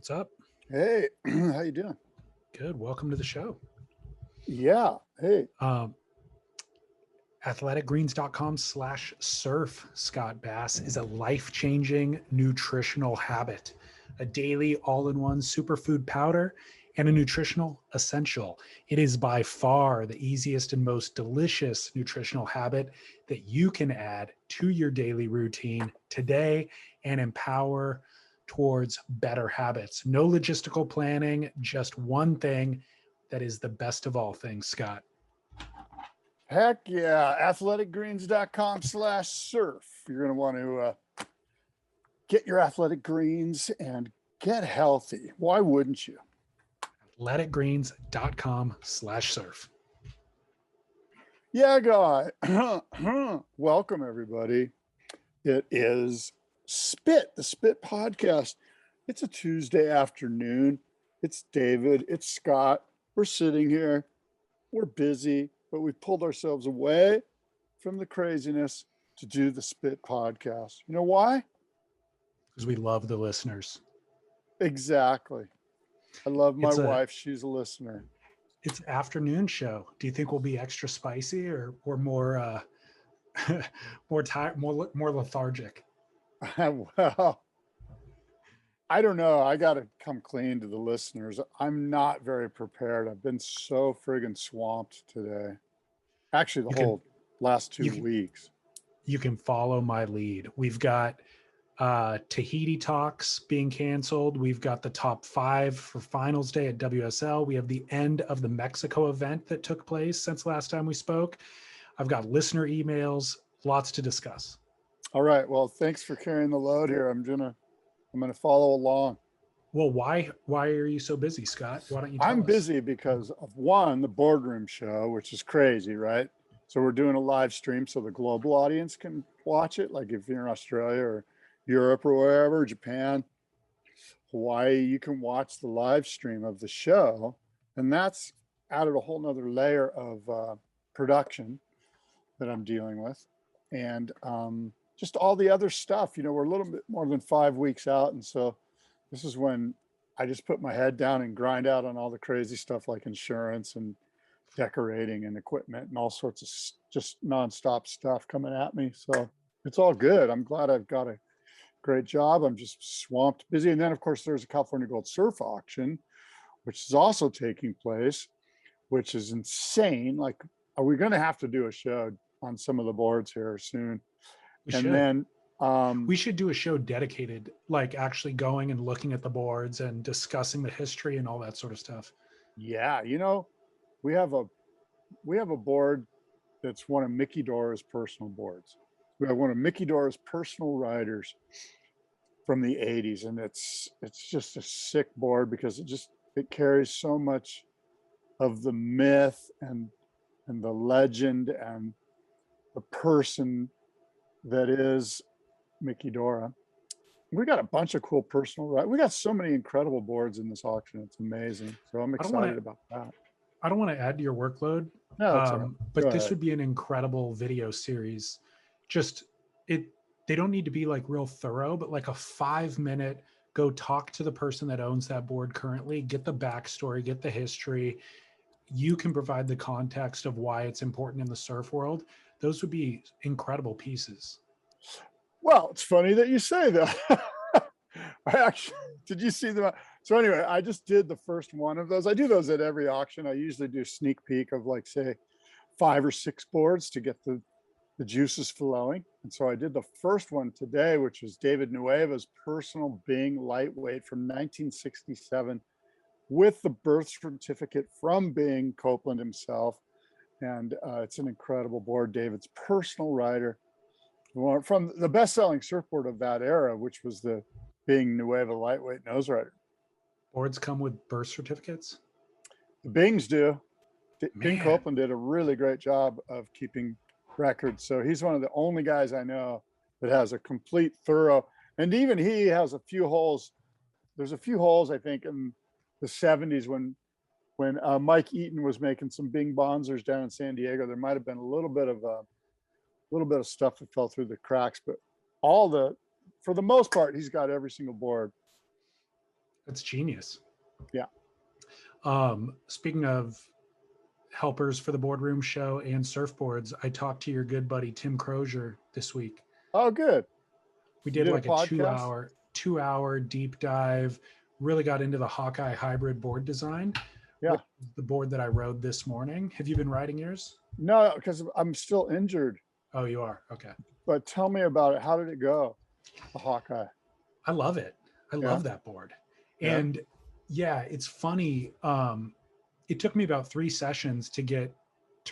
What's up? Hey, how you doing? Good. Welcome to the show. Yeah. Hey. Athleticgreens.com/surf Scott Bass is a life-changing nutritional habit, a daily all-in-one superfood powder, and a nutritional essential. It is by far the easiest and most delicious nutritional habit that you can add to your daily routine today and empower towards better habits. No logistical planning, just one thing that is the best of all things, Scott. Heck yeah. Athleticgreens.com/surf. You're going to want to get your athletic greens and get healthy. Why wouldn't you? Athleticgreens.com/surf. Yeah, guy. Welcome, everybody. It is the Spit podcast. It's a Tuesday afternoon. It's David. It's Scott. We're sitting here. We're busy, but we pulled ourselves away from the craziness to do the Spit podcast. You know why? Because we love the listeners. Exactly. I love my wife. She's a listener. It's afternoon show. Do you think we'll be extra spicy or more more tired, more lethargic? Well, I don't know. I got to come clean to the listeners. I'm not very prepared. I've been so friggin' swamped today. Actually, the whole last 2 weeks. You can follow my lead. We've got Tahiti talks being canceled. We've got the top 5 for finals day at WSL. We have the end of the Mexico event that took place since last time we spoke. I've got listener emails, lots to discuss. All right. Well, thanks for carrying the load here. I'm gonna follow along. Well, why are you so busy, Scott? Why don't you tell I'm us? busy because of one, the Boardroom show, which is crazy, right? So we're doing a live stream so the global audience can watch it. Like if you're in Australia or Europe or wherever, Japan, Hawaii, you can watch the live stream of the show. And that's added a whole nother layer of production that I'm dealing with. And just all the other stuff, we're a little bit more than 5 weeks out. And so this is when I just put my head down and grind out on all the crazy stuff like insurance and decorating and equipment and all sorts of just nonstop stuff coming at me. So it's all good. I'm glad I've got a great job. I'm just swamped, busy. And then of course there's a California Gold Surf auction, which is also taking place, which is insane. Like, are we going to have to do a show on some of the boards here soon? We should do a show dedicated, like actually going and looking at the boards and discussing the history and all that sort of stuff. Yeah, we have a board that's one of Mickey Dora's personal boards. We have one of Mickey Dora's personal riders from the 80s, and it's just a sick board because it carries so much of the myth and the legend and the person that is Mickey Dora. We got a bunch of cool personal rides. We got so many incredible boards in this auction. It's amazing. So I'm excited about that. I don't want to add to your workload, but this would be an incredible video series. They don't need to be like real thorough, but like a 5-minute, go talk to the person that owns that board currently, get the backstory, get the history. You can provide the context of why it's important in the surf world. Those would be incredible pieces. Well, it's funny that you say that. Did you see them? So anyway, I just did the first one of those. I do those at every auction. I usually do sneak peek of like, say, 5 or 6 boards to get the juices flowing. And so I did the first one today, which was David Nueva's personal Bing lightweight from 1967 with the birth certificate from Bing Copeland himself. And it's an incredible board. David's personal rider from the best-selling surfboard of that era, which was the Bing Nueva lightweight nose rider. Boards come with birth certificates? The Bings do. Bing Copeland did a really great job of keeping records. So he's one of the only guys I know that has a complete thorough, and even he has a few holes. There's a few holes, I think, in the 70s when Mike Eaton was making some Bing Bonzers down in San Diego. There might have been a little bit of stuff that fell through the cracks, but for the most part, he's got every single board. That's genius. Yeah. Speaking of helpers for the Boardroom show and surfboards, I talked to your good buddy Tim Crozier this week. Oh, good. We You did like a podcast? 2 hour deep dive, really got into the Hawkeye hybrid board design, Yeah. which is the board that I rode this morning. Have you been riding yours? No, because I'm still injured. Oh, you are? Okay. But tell me about it. How did it go? The Hawkeye. I love it. I Yeah. love that board. Yeah. And yeah, it's funny. It took me about 3 sessions to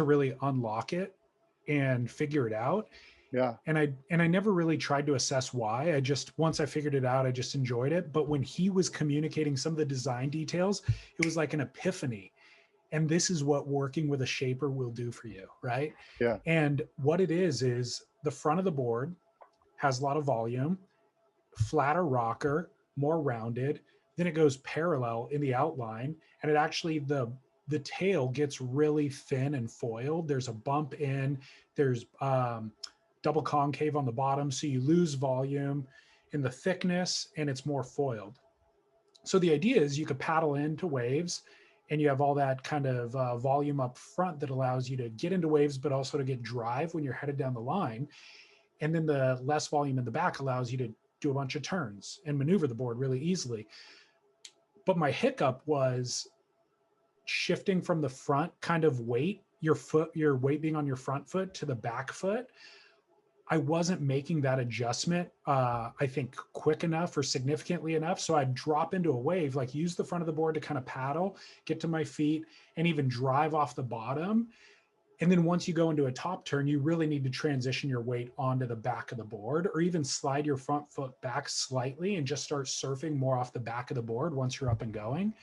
really unlock it and figure it out. Yeah. And I never really tried to assess why. Once I figured it out, I just enjoyed it. But when he was communicating some of the design details, it was like an epiphany. And this is what working with a shaper will do for you, right? Yeah. And what it is the front of the board has a lot of volume, flatter rocker, more rounded. Then it goes parallel in the outline, and it actually the tail gets really thin and foiled. There's a bump in, there's double concave on the bottom, so you lose volume in the thickness, and it's more foiled. So the idea is you could paddle into waves, and you have all that kind of volume up front that allows you to get into waves, but also to get drive when you're headed down the line. And then the less volume in the back allows you to do a bunch of turns and maneuver the board really easily. But my hiccup was shifting from the front kind of weight, your weight being on your front foot to the back foot. I wasn't making that adjustment, I think, quick enough or significantly enough. So I'd drop into a wave, like use the front of the board to kind of paddle, get to my feet, and even drive off the bottom. And then once you go into a top turn, you really need to transition your weight onto the back of the board, or even slide your front foot back slightly and just start surfing more off the back of the board once you're up and going.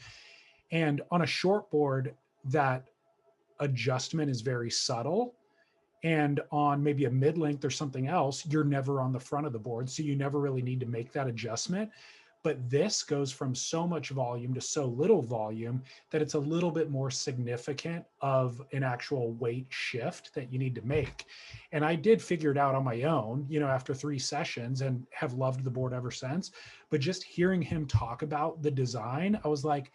And on a short board, that adjustment is very subtle. And on maybe a mid-length or something else, you're never on the front of the board. So you never really need to make that adjustment. But this goes from so much volume to so little volume that it's a little bit more significant of an actual weight shift that you need to make. And I did figure it out on my own, after 3 sessions, and have loved the board ever since. But just hearing him talk about the design, I was like,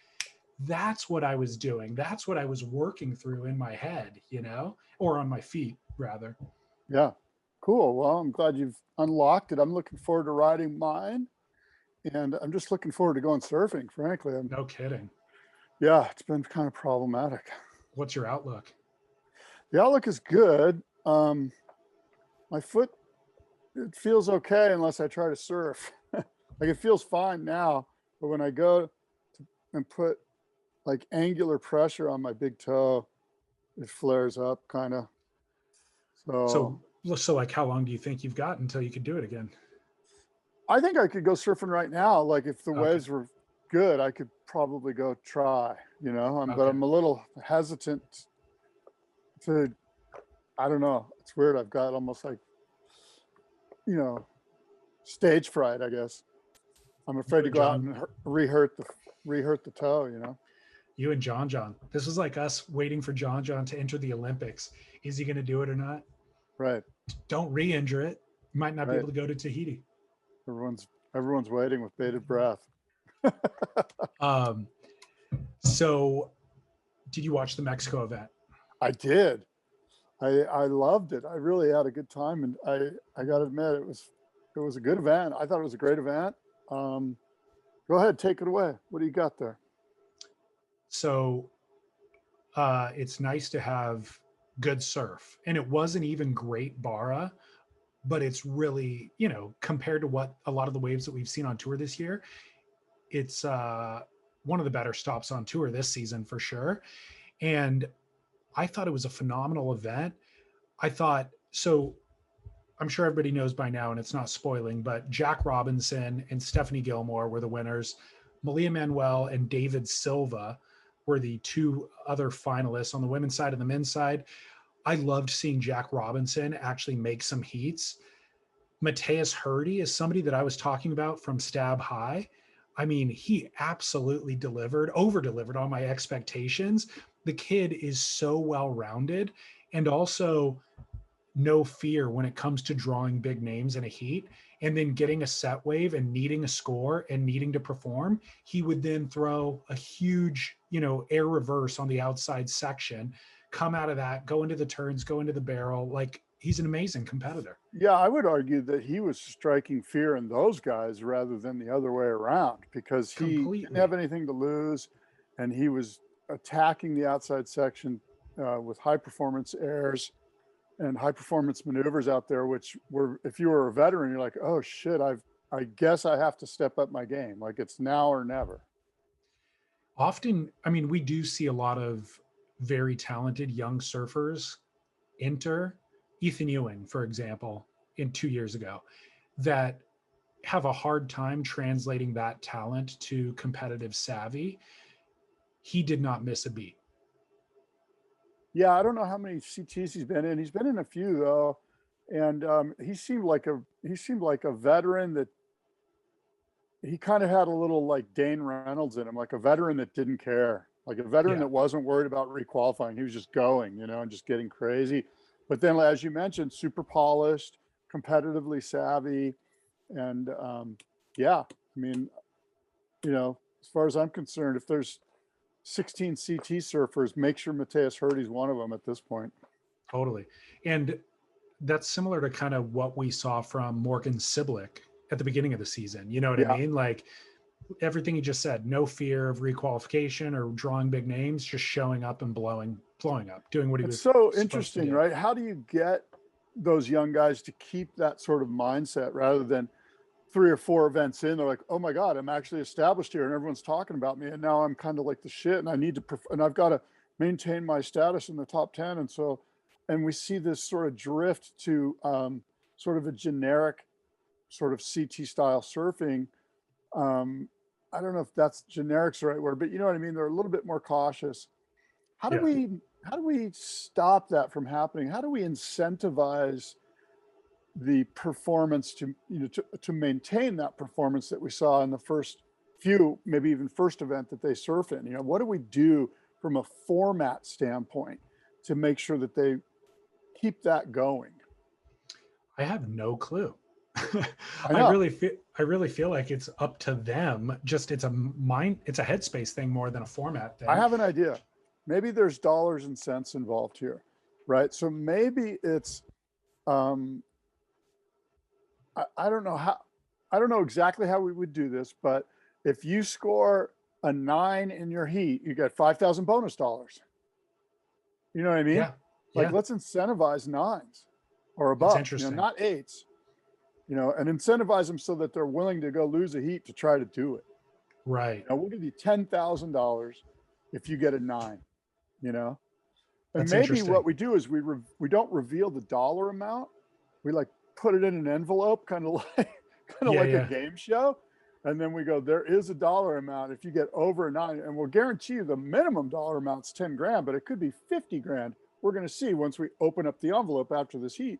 that's what I was doing. That's what I was working through in my head, or on my feet rather. Yeah. Cool. Well, I'm glad you've unlocked it. I'm looking forward to riding mine. And I'm just looking forward to going surfing, frankly. No kidding. Yeah, it's been kind of problematic. What's your outlook? The outlook is good. My foot, it feels okay unless I try to surf. Like it feels fine now, but when I go and put like angular pressure on my big toe, it flares up kind of. So like how long do you think you've got until you could do it again? I think I could go surfing right now. Like if the waves were good, I could probably go try, but I'm a little hesitant to, I don't know. It's weird. I've got almost like, stage fright, I guess. I'm afraid to go out and re-hurt the toe, You and John. This is like us waiting for John to enter the Olympics. Is he going to do it or not? Right. Don't re-injure it. You might not be able to go to Tahiti. Everyone's waiting with bated breath. So did you watch the Mexico event? I did. I loved it. I really had a good time, and I got to admit it was a good event. I thought it was a great event. Go ahead, take it away. What do you got there? So it's nice to have good surf, and it wasn't even great Barra, but it's really, compared to what a lot of the waves that we've seen on tour this year, it's one of the better stops on tour this season for sure. And I thought it was a phenomenal event. So I'm sure everybody knows by now, and it's not spoiling, but Jack Robinson and Stephanie Gilmore were the winners. Malia Manuel and David Silva were the 2 other finalists on the women's side and the men's side. I loved seeing Jack Robinson actually make some heats. Mateus Hurdy is somebody that I was talking about from Stab High. I mean, he absolutely over-delivered on my expectations. The kid is so well-rounded, and also no fear when it comes to drawing big names in a heat. and then getting a set wave and needing a score and needing to perform, he would then throw a huge, air reverse on the outside section, come out of that, go into the turns, go into the barrel. Like, he's an amazing competitor. Yeah, I would argue that he was striking fear in those guys rather than the other way around, because he didn't have anything to lose, and he was attacking the outside section with high performance airs and high performance maneuvers out there, which were, if you were a veteran, you're like, oh shit, I guess I have to step up my game. Like, it's now or never. Often, I mean, we do see a lot of very talented young surfers enter. Ethan Ewing, for example, in 2 years ago, that have a hard time translating that talent to competitive savvy. He did not miss a beat. Yeah, I don't know how many CTs he's been in. He's been in a few though, and he seemed like a veteran that he kind of had a little like Dane Reynolds in him, like a veteran that didn't care, like a veteran that wasn't worried about requalifying. He was just going, and just getting crazy. But then, as you mentioned, super polished, competitively savvy, and yeah, I mean, as far as I'm concerned, if there's 16 CT surfers, make sure Mateus Hurdy's one of them at this point. Totally. And that's similar to kind of what we saw from Morgan Siblick at the beginning of the season. You know what I mean? Like, everything you just said, no fear of requalification or drawing big names, just showing up and blowing up, doing what he was. It's so interesting, right? How do you get those young guys to keep that sort of mindset rather than 3 or 4 events in, they're like, oh my God, I'm actually established here and everyone's talking about me. And now I'm kind of like the shit, and I need to, and I've got to maintain my status in the top 10. And we see this sort of drift to sort of a generic sort of CT style surfing. I don't know if that's generic's the right word, but you know what I mean? They're a little bit more cautious. How do we stop that from happening? How do we incentivize the performance to maintain that performance that we saw in the first few, maybe even first event that they surf in? What do we do from a format standpoint to make sure that they keep that going? I have no clue. I really feel like it's up to them. Just it's a headspace thing more than a format thing. I have an idea. Maybe there's dollars and cents involved here, right? So maybe it's I don't know exactly how we would do this, but if you score a 9 in your heat, you get 5,000 bonus dollars. You know what I mean? Yeah. Like, let's incentivize 9s or above, That's interesting. Not 8s, and incentivize them so that they're willing to go lose a heat to try to do it. Right. We'll give you $10,000 if you get a 9, and That's maybe what we do is we don't reveal the dollar amount. We like put it in an envelope, kind of like a game show. And then we go, there is a dollar amount if you get over a 9, and we'll guarantee you the minimum dollar amount's 10 grand, but it could be 50 grand. We're going to see once we open up the envelope after this heat,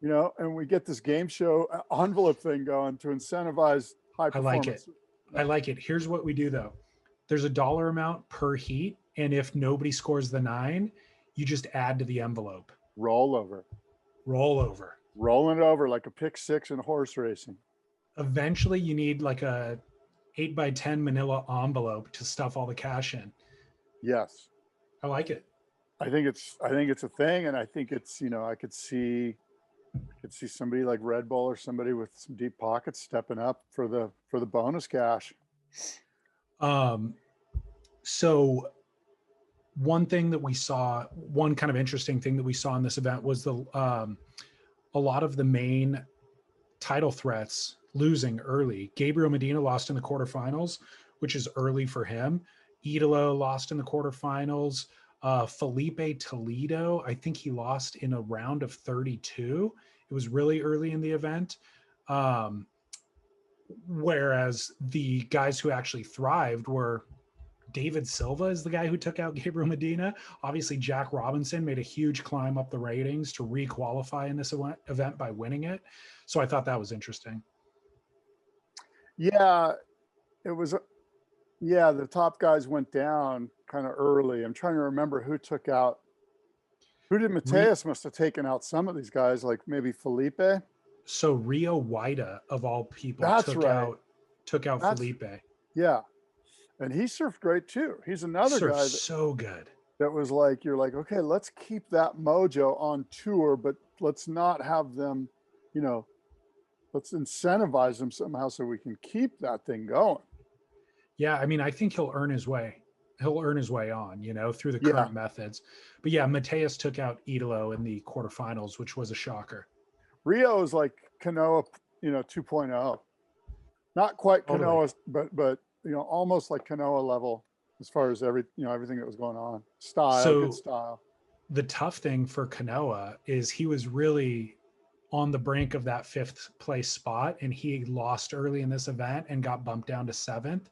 and we get this game show envelope thing going to incentivize high performance. I like it. Here's what we do though. There's a dollar amount per heat. And if nobody scores the 9, you just add to the envelope. Roll over. Rolling it over like a pick 6 in horse racing. Eventually you need like a 8x10 manila envelope to stuff all the cash in. Yes. I like it. I think it's a thing. And I think it's, I could see somebody like Red Bull or somebody with some deep pockets stepping up for the bonus cash. So one thing that we saw, one kind of interesting thing that we saw in this event was a lot of the main title threats losing early. Gabriel Medina lost in the quarterfinals, which is early for him. Idolo lost in the quarterfinals. Felipe Toledo, I think he lost in a round of 32. It was really early in the event. Whereas the guys who actually thrived were David Silva is the guy who took out Gabriel Medina. Obviously, Jack Robinson made a huge climb up the ratings to re-qualify in this event by winning it. So I thought that was interesting. Yeah, it was. Yeah, the top guys went down kind of early. I'm trying to remember who took out. Who did Mateus must have taken out some of these guys, like maybe Felipe? So Rio Waida of all people That's right. took out That's Felipe. yeah. And he surfed great too. He's another Surfed guy so good. that was like, you're like, okay, let's keep that mojo on tour, but let's not have them, you know, let's incentivize them somehow so we can keep that thing going. Yeah, I mean, I think he'll earn his way. He'll earn his way on, through the Yeah. current methods. But yeah, Mateus took out Idolo in the quarterfinals, which was a shocker. Rio is like Kanoa, 2.0. Not quite Totally. Kanoa, but almost like Kanoa level as far as everything that was going on. Style, good So style. the tough thing for Kanoa is he was really on the brink of that fifth place spot, and he lost early in this event and got bumped down to seventh.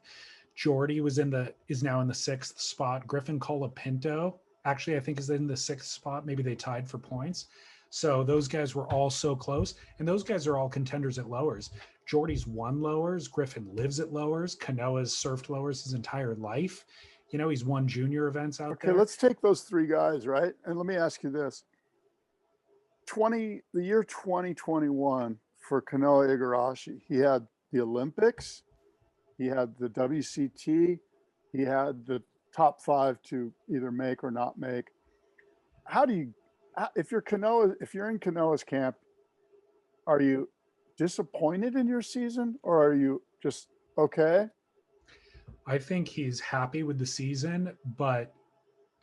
Jordy is now in the sixth spot. Griffin Colapinto actually I think is in the sixth spot. Maybe they tied for points. So those guys were all so close, and those guys are all contenders at lowers. Jordy's won lowers. Griffin lives at lowers. Kanoa's surfed lowers his entire life. He's won junior events out there. Okay, let's take those three guys, right? And let me ask you this. The year 2021 for Kanoa Igarashi, he had the Olympics, he had the WCT, he had the top 5 to either make or not make. If you're in Kanoa's camp, are you disappointed in your season, or are you just okay? I think he's happy with the season, but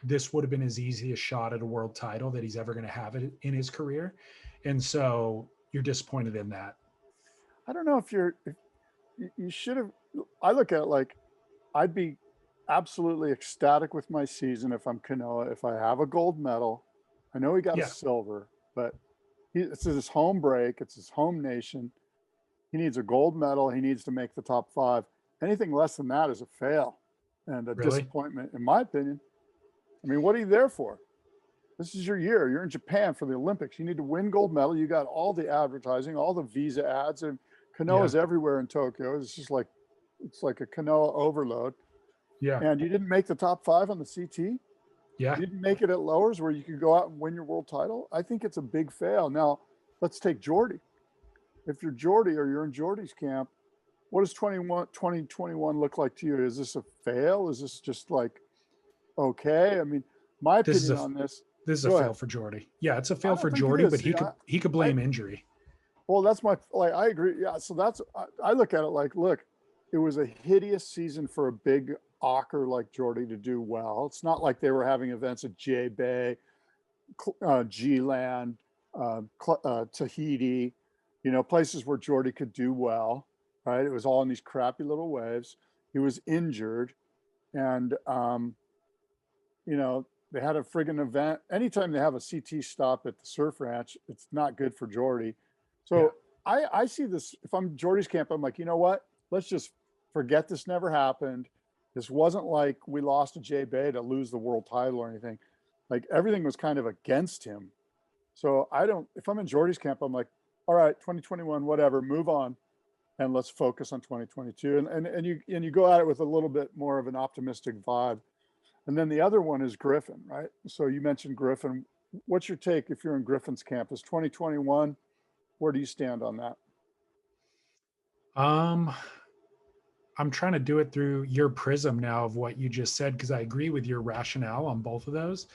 this would have been his easiest shot at a world title that he's ever going to have it in his career. And so you're disappointed in that. I don't know if you should have. I look at it like I'd be absolutely ecstatic with my season if I'm Kanoa, if I have a gold medal. I know he got a silver, but it's his home break. It's his home nation. He needs a gold medal. He needs to make the top 5. Anything less than that is a fail and a disappointment, in my opinion. I mean, what are you there for? This is your year. You're in Japan for the Olympics. You need to win gold medal. You got all the advertising, all the visa ads, and Kanoa's everywhere in Tokyo. It's just like, it's like a Kanoa overload. Yeah. And you didn't make the top 5 on the CT. Yeah. You didn't make it at lowers where you could go out and win your world title. I think it's a big fail. Now, let's take Jordy. If you're Jordy or you're in Jordy's camp, what does 2021 look like to you? Is this a fail? Is this just like, okay? I mean, my opinion on this. This is a fail for Jordy. Yeah, it's a fail for Jordy, but he could blame injury. Well, I agree. Yeah. So I look at it like, look, it was a hideous season for a big ocker like Jordy to do well. It's not like they were having events at J Bay, G-Land, Tahiti, places where Jordy could do well, right? It was all in these crappy little waves. He was injured, and they had a friggin' event. Anytime they have a CT stop at the surf ranch, it's not good for Jordy. So I see this, if I'm Jordy's camp, I'm like, you know what? Let's just forget this never happened. This wasn't like we lost to J Bay to lose the world title or anything. Like, everything was kind of against him. So if I'm in Jordy's camp, I'm like, all right, 2021, whatever, move on. And let's focus on 2022. And you go at it with a little bit more of an optimistic vibe. And then the other one is Griffin, right? So you mentioned Griffin. What's your take if you're in Griffin's camp? Is 2021, where do you stand on that? I'm trying to do it through your prism now of what you just said, because I agree with your rationale on both of those.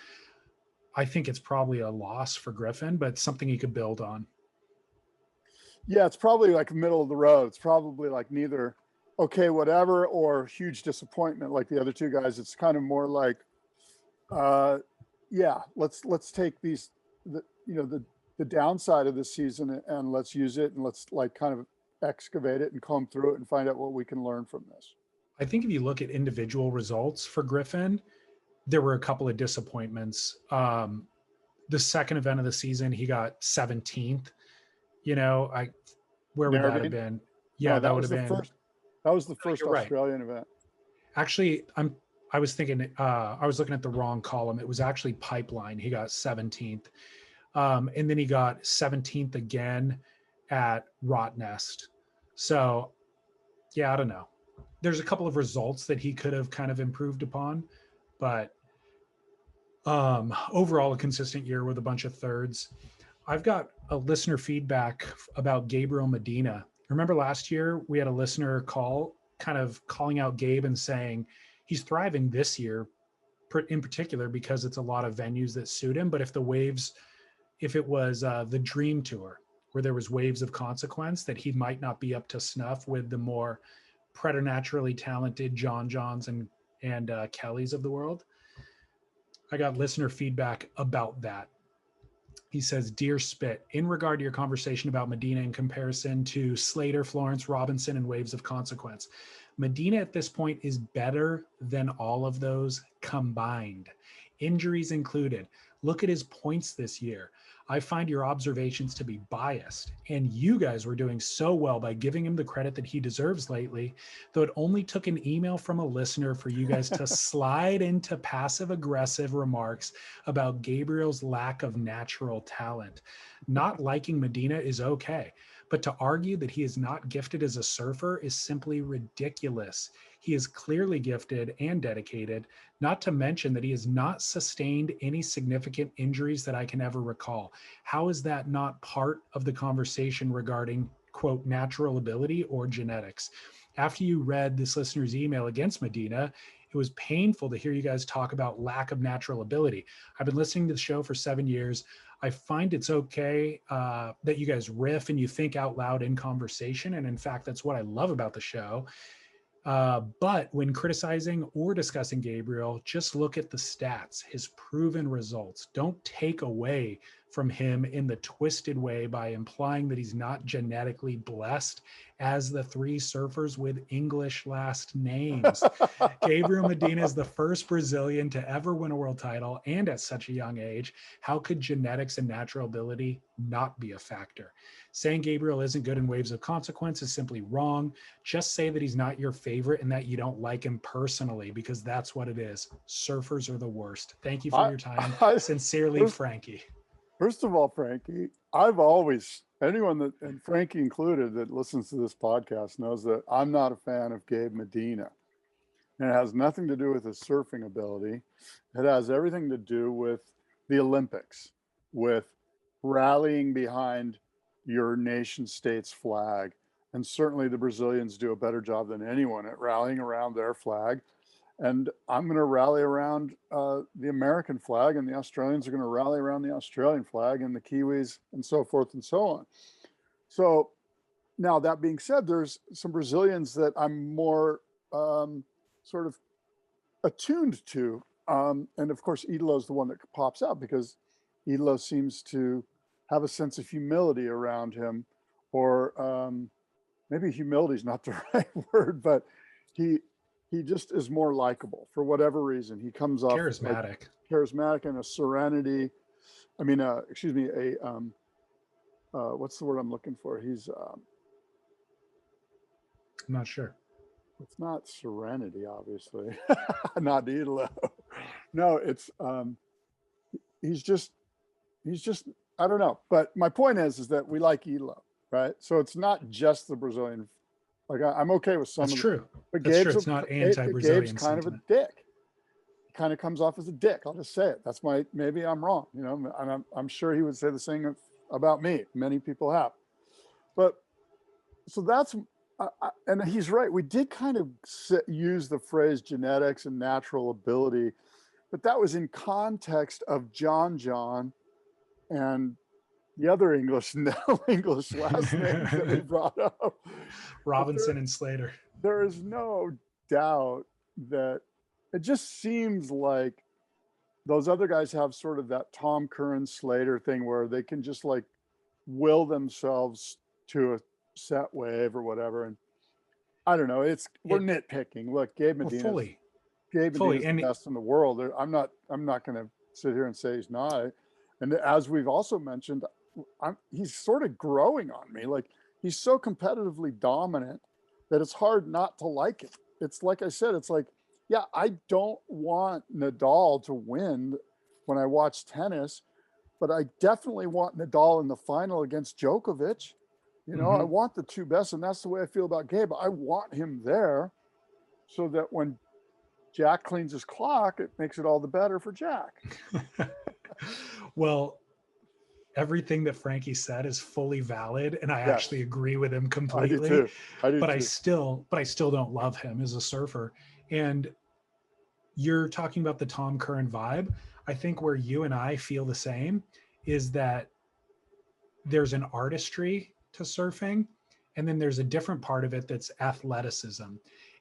I think it's probably a loss for Griffin, but something he could build on. Yeah, it's probably like middle of the road. It's probably like neither okay, whatever, or huge disappointment like the other two guys. It's kind of more like, let's take the downside of this season and let's use it, and let's like kind of excavate it and comb through it and find out what we can learn from this. I think if you look at individual results for Griffin, there were a couple of disappointments. The second event of the season, he got 17th. Where would that have been? Yeah, that would have been. That was the first Australian event. Actually, I was thinking, I was looking at the wrong column. It was actually Pipeline. He got 17th. And then he got 17th again at Rottnest. So, yeah, I don't know. There's a couple of results that he could have kind of improved upon, but overall a consistent year with a bunch of thirds. I've got a listener feedback about Gabriel Medina. Remember last year we had a listener call, kind of calling out Gabe and saying he's thriving this year in particular because it's a lot of venues that suit him. But if it was the Dream Tour where there was waves of consequence, that he might not be up to snuff with the more preternaturally talented Johns and Kellys of the world. I got listener feedback about that. He says, "Dear Spit, in regard to your conversation about Medina in comparison to Slater, Florence, Robinson, and Waves of Consequence, Medina at this point is better than all of those combined, injuries included. Look at his points this year. I find your observations to be biased, and you guys were doing so well by giving him the credit that he deserves lately, though it only took an email from a listener for you guys to slide into passive-aggressive remarks about Gabriel's lack of natural talent. Not liking Medina is okay, but to argue that he is not gifted as a surfer is simply ridiculous. He is clearly gifted and dedicated, not to mention that he has not sustained any significant injuries that I can ever recall. How is that not part of the conversation regarding, quote, natural ability or genetics? After you read this listener's email against Medina, it was painful to hear you guys talk about lack of natural ability. I've been listening to the show for 7 years. I find it's okay that you guys riff and you think out loud in conversation. And in fact, that's what I love about the show. But when criticizing or discussing Gabriel, just look at the stats, his proven results. Don't take away from him in the twisted way by implying that he's not genetically blessed as the three surfers with English last names. Gabriel Medina is the first Brazilian to ever win a world title, and at such a young age. How could genetics and natural ability not be a factor? Saying Gabriel isn't good in Waves of Consequence is simply wrong. Just say that he's not your favorite and that you don't like him personally, because that's what it is. Surfers are the worst. Thank you for your time. Sincerely, Frankie. First of all, Frankie, I've always, anyone that, and Frankie included, that listens to this podcast knows that I'm not a fan of Gabe Medina. And it has nothing to do with his surfing ability. It has everything to do with the Olympics, with rallying behind your nation state's flag. And certainly the Brazilians do a better job than anyone at rallying around their flag. And I'm going to rally around the American flag, and the Australians are going to rally around the Australian flag, and the Kiwis, and so forth and so on. So now, that being said, there's some Brazilians that I'm more sort of attuned to. And of course, Idolo is the one that pops out because Idolo seems to have a sense of humility around him, or maybe humility is not the right word, but he just is more likable for whatever reason. He comes off charismatic, charismatic, and a serenity. I mean, excuse me, what's the word I'm looking for? He's I'm not sure. It's not serenity, obviously. Not Idolo. No, it's he's just I don't know. But my point is that we like Idolo, right? So it's not just the Brazilian. Like, I'm okay with some. That's of true. But That's Gabe's true. It's not anti-Brazilian. Gabe's kind of a dick. He kind of comes off as a dick. I'll just say it. That's maybe I'm wrong. You know, and I'm sure he would say the same about me. Many people have. But so that's, and he's right. We did kind of use the phrase genetics and natural ability, but that was in context of John and the other English last names that we brought up. Robinson and Slater. There is no doubt that it just seems like those other guys have sort of that Tom Curran Slater thing where they can just like will themselves to a set wave or whatever. And I don't know, we're nitpicking. Look, Gabe Medina, Gabe Medina's the best in the world. I'm not going to sit here and say he's not. And as we've also mentioned, he's sort of growing on me. Like, he's so competitively dominant that it's hard not to like him. It's like I said, it's like, yeah, I don't want Nadal to win when I watch tennis, but I definitely want Nadal in the final against Djokovic. You know, I want the two best, and that's the way I feel about Gabe. I want him there so that when Jack cleans his clock, it makes it all the better for Jack. Well, everything that Frankie said is fully valid, and I Yes, actually agree with him I do completely. too. I do But too. I still don't love him as a surfer. And you're talking about the Tom Curran vibe. I think where you and I feel the same is that there's an artistry to surfing, and then there's a different part of it that's athleticism.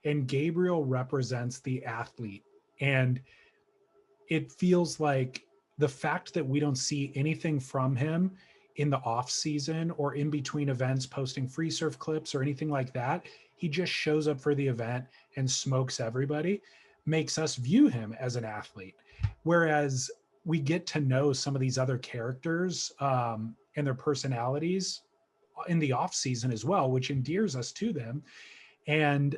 And Gabriel represents the athlete. And it feels like the fact that we don't see anything from him in the off season or in between events posting free surf clips or anything like that, he just shows up for the event and smokes everybody, makes us view him as an athlete. Whereas we get to know some of these other characters and their personalities in the off season as well, which endears us to them. And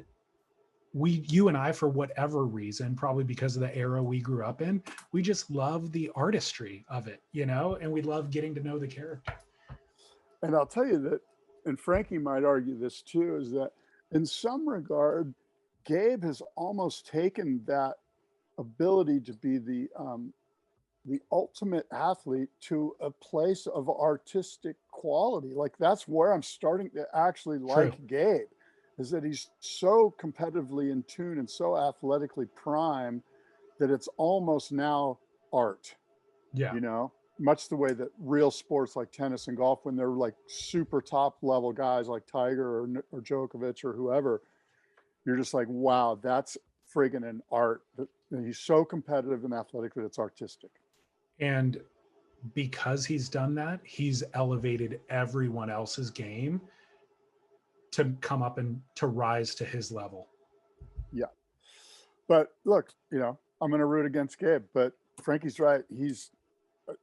you and I, for whatever reason, probably because of the era we grew up in, we just love the artistry of it, and we love getting to know the character. And I'll tell you that, and Frankie might argue this too, is that in some regard, Gabe has almost taken that ability to be the ultimate athlete to a place of artistic quality. Like that's where I'm starting to actually like True. Gabe, is that he's so competitively in tune and so athletically prime that it's almost now art, Yeah. much the way that real sports like tennis and golf, when they're like super top level guys like Tiger or Djokovic or whoever, you're just like, wow, that's friggin' an art. He's so competitive and athletic that it's artistic. And because he's done that, he's elevated everyone else's game to come up and to rise to his level. Yeah. But look, I'm going to root against Gabe, but Frankie's right.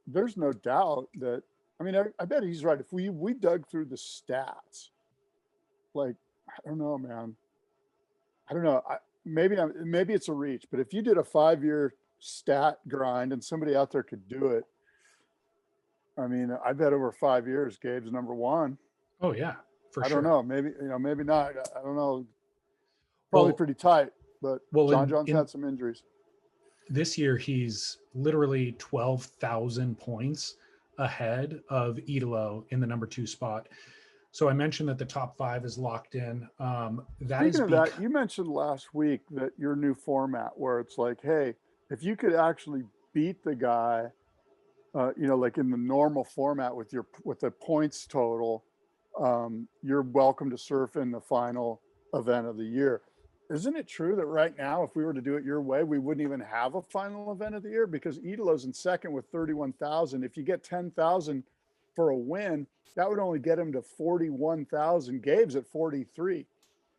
There's no doubt that, I bet he's right. If we dug through the stats, like, I don't know, man. I don't know. Maybe it's a reach, but if you did a 5-year stat grind and somebody out there could do it, I bet over 5 years, Gabe's number one. Oh yeah, for I sure. don't know. Maybe, maybe not. I don't know. Probably pretty tight, but John's had some injuries. This year, he's literally 12,000 points ahead of Idolo in the number 2 spot. So I mentioned that the top 5 is locked in. Speaking of that, you mentioned last week that your new format where it's like, hey, if you could actually beat the guy, like in the normal format with the points total, you're welcome to surf in the final event of the year. Isn't it true that right now, if we were to do it your way, we wouldn't even have a final event of the year? Because Idolo's in second with 31,000. If you get 10,000 for a win, that would only get him to 41,000. Gabe's at 43.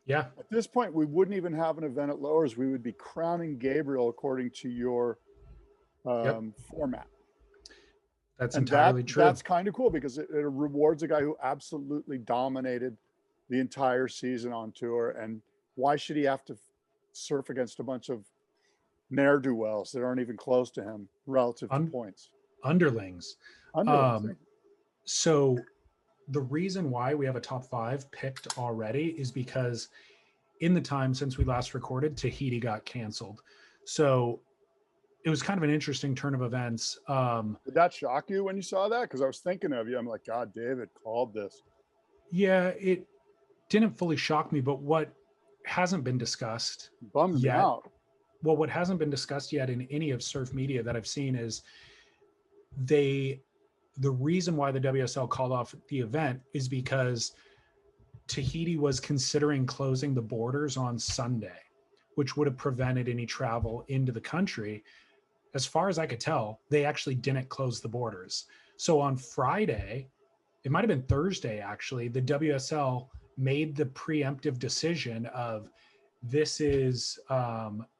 Yeah. At this point, we wouldn't even have an event at Lowers. We would be crowning Gabriel according to your format. That's entirely true. That's kind of cool because it rewards a guy who absolutely dominated the entire season on tour. And why should he have to surf against a bunch of ne'er-do-wells that aren't even close to him relative to points? Underlings. So the reason why we have a top 5 picked already is because in the time since we last recorded, Tahiti got canceled. So it was kind of an interesting turn of events. Did that shock you when you saw that? Because I was thinking of you. I'm like, God, David called this. Yeah, it didn't fully shock me, but what hasn't been discussed bummed me out. Well, what hasn't been discussed yet in any of surf media that I've seen is the reason why the WSL called off the event is because Tahiti was considering closing the borders on Sunday, which would have prevented any travel into the country. As far as I could tell, they actually didn't close the borders. So on Friday, it might have been Thursday actually, the WSL made the preemptive decision of this is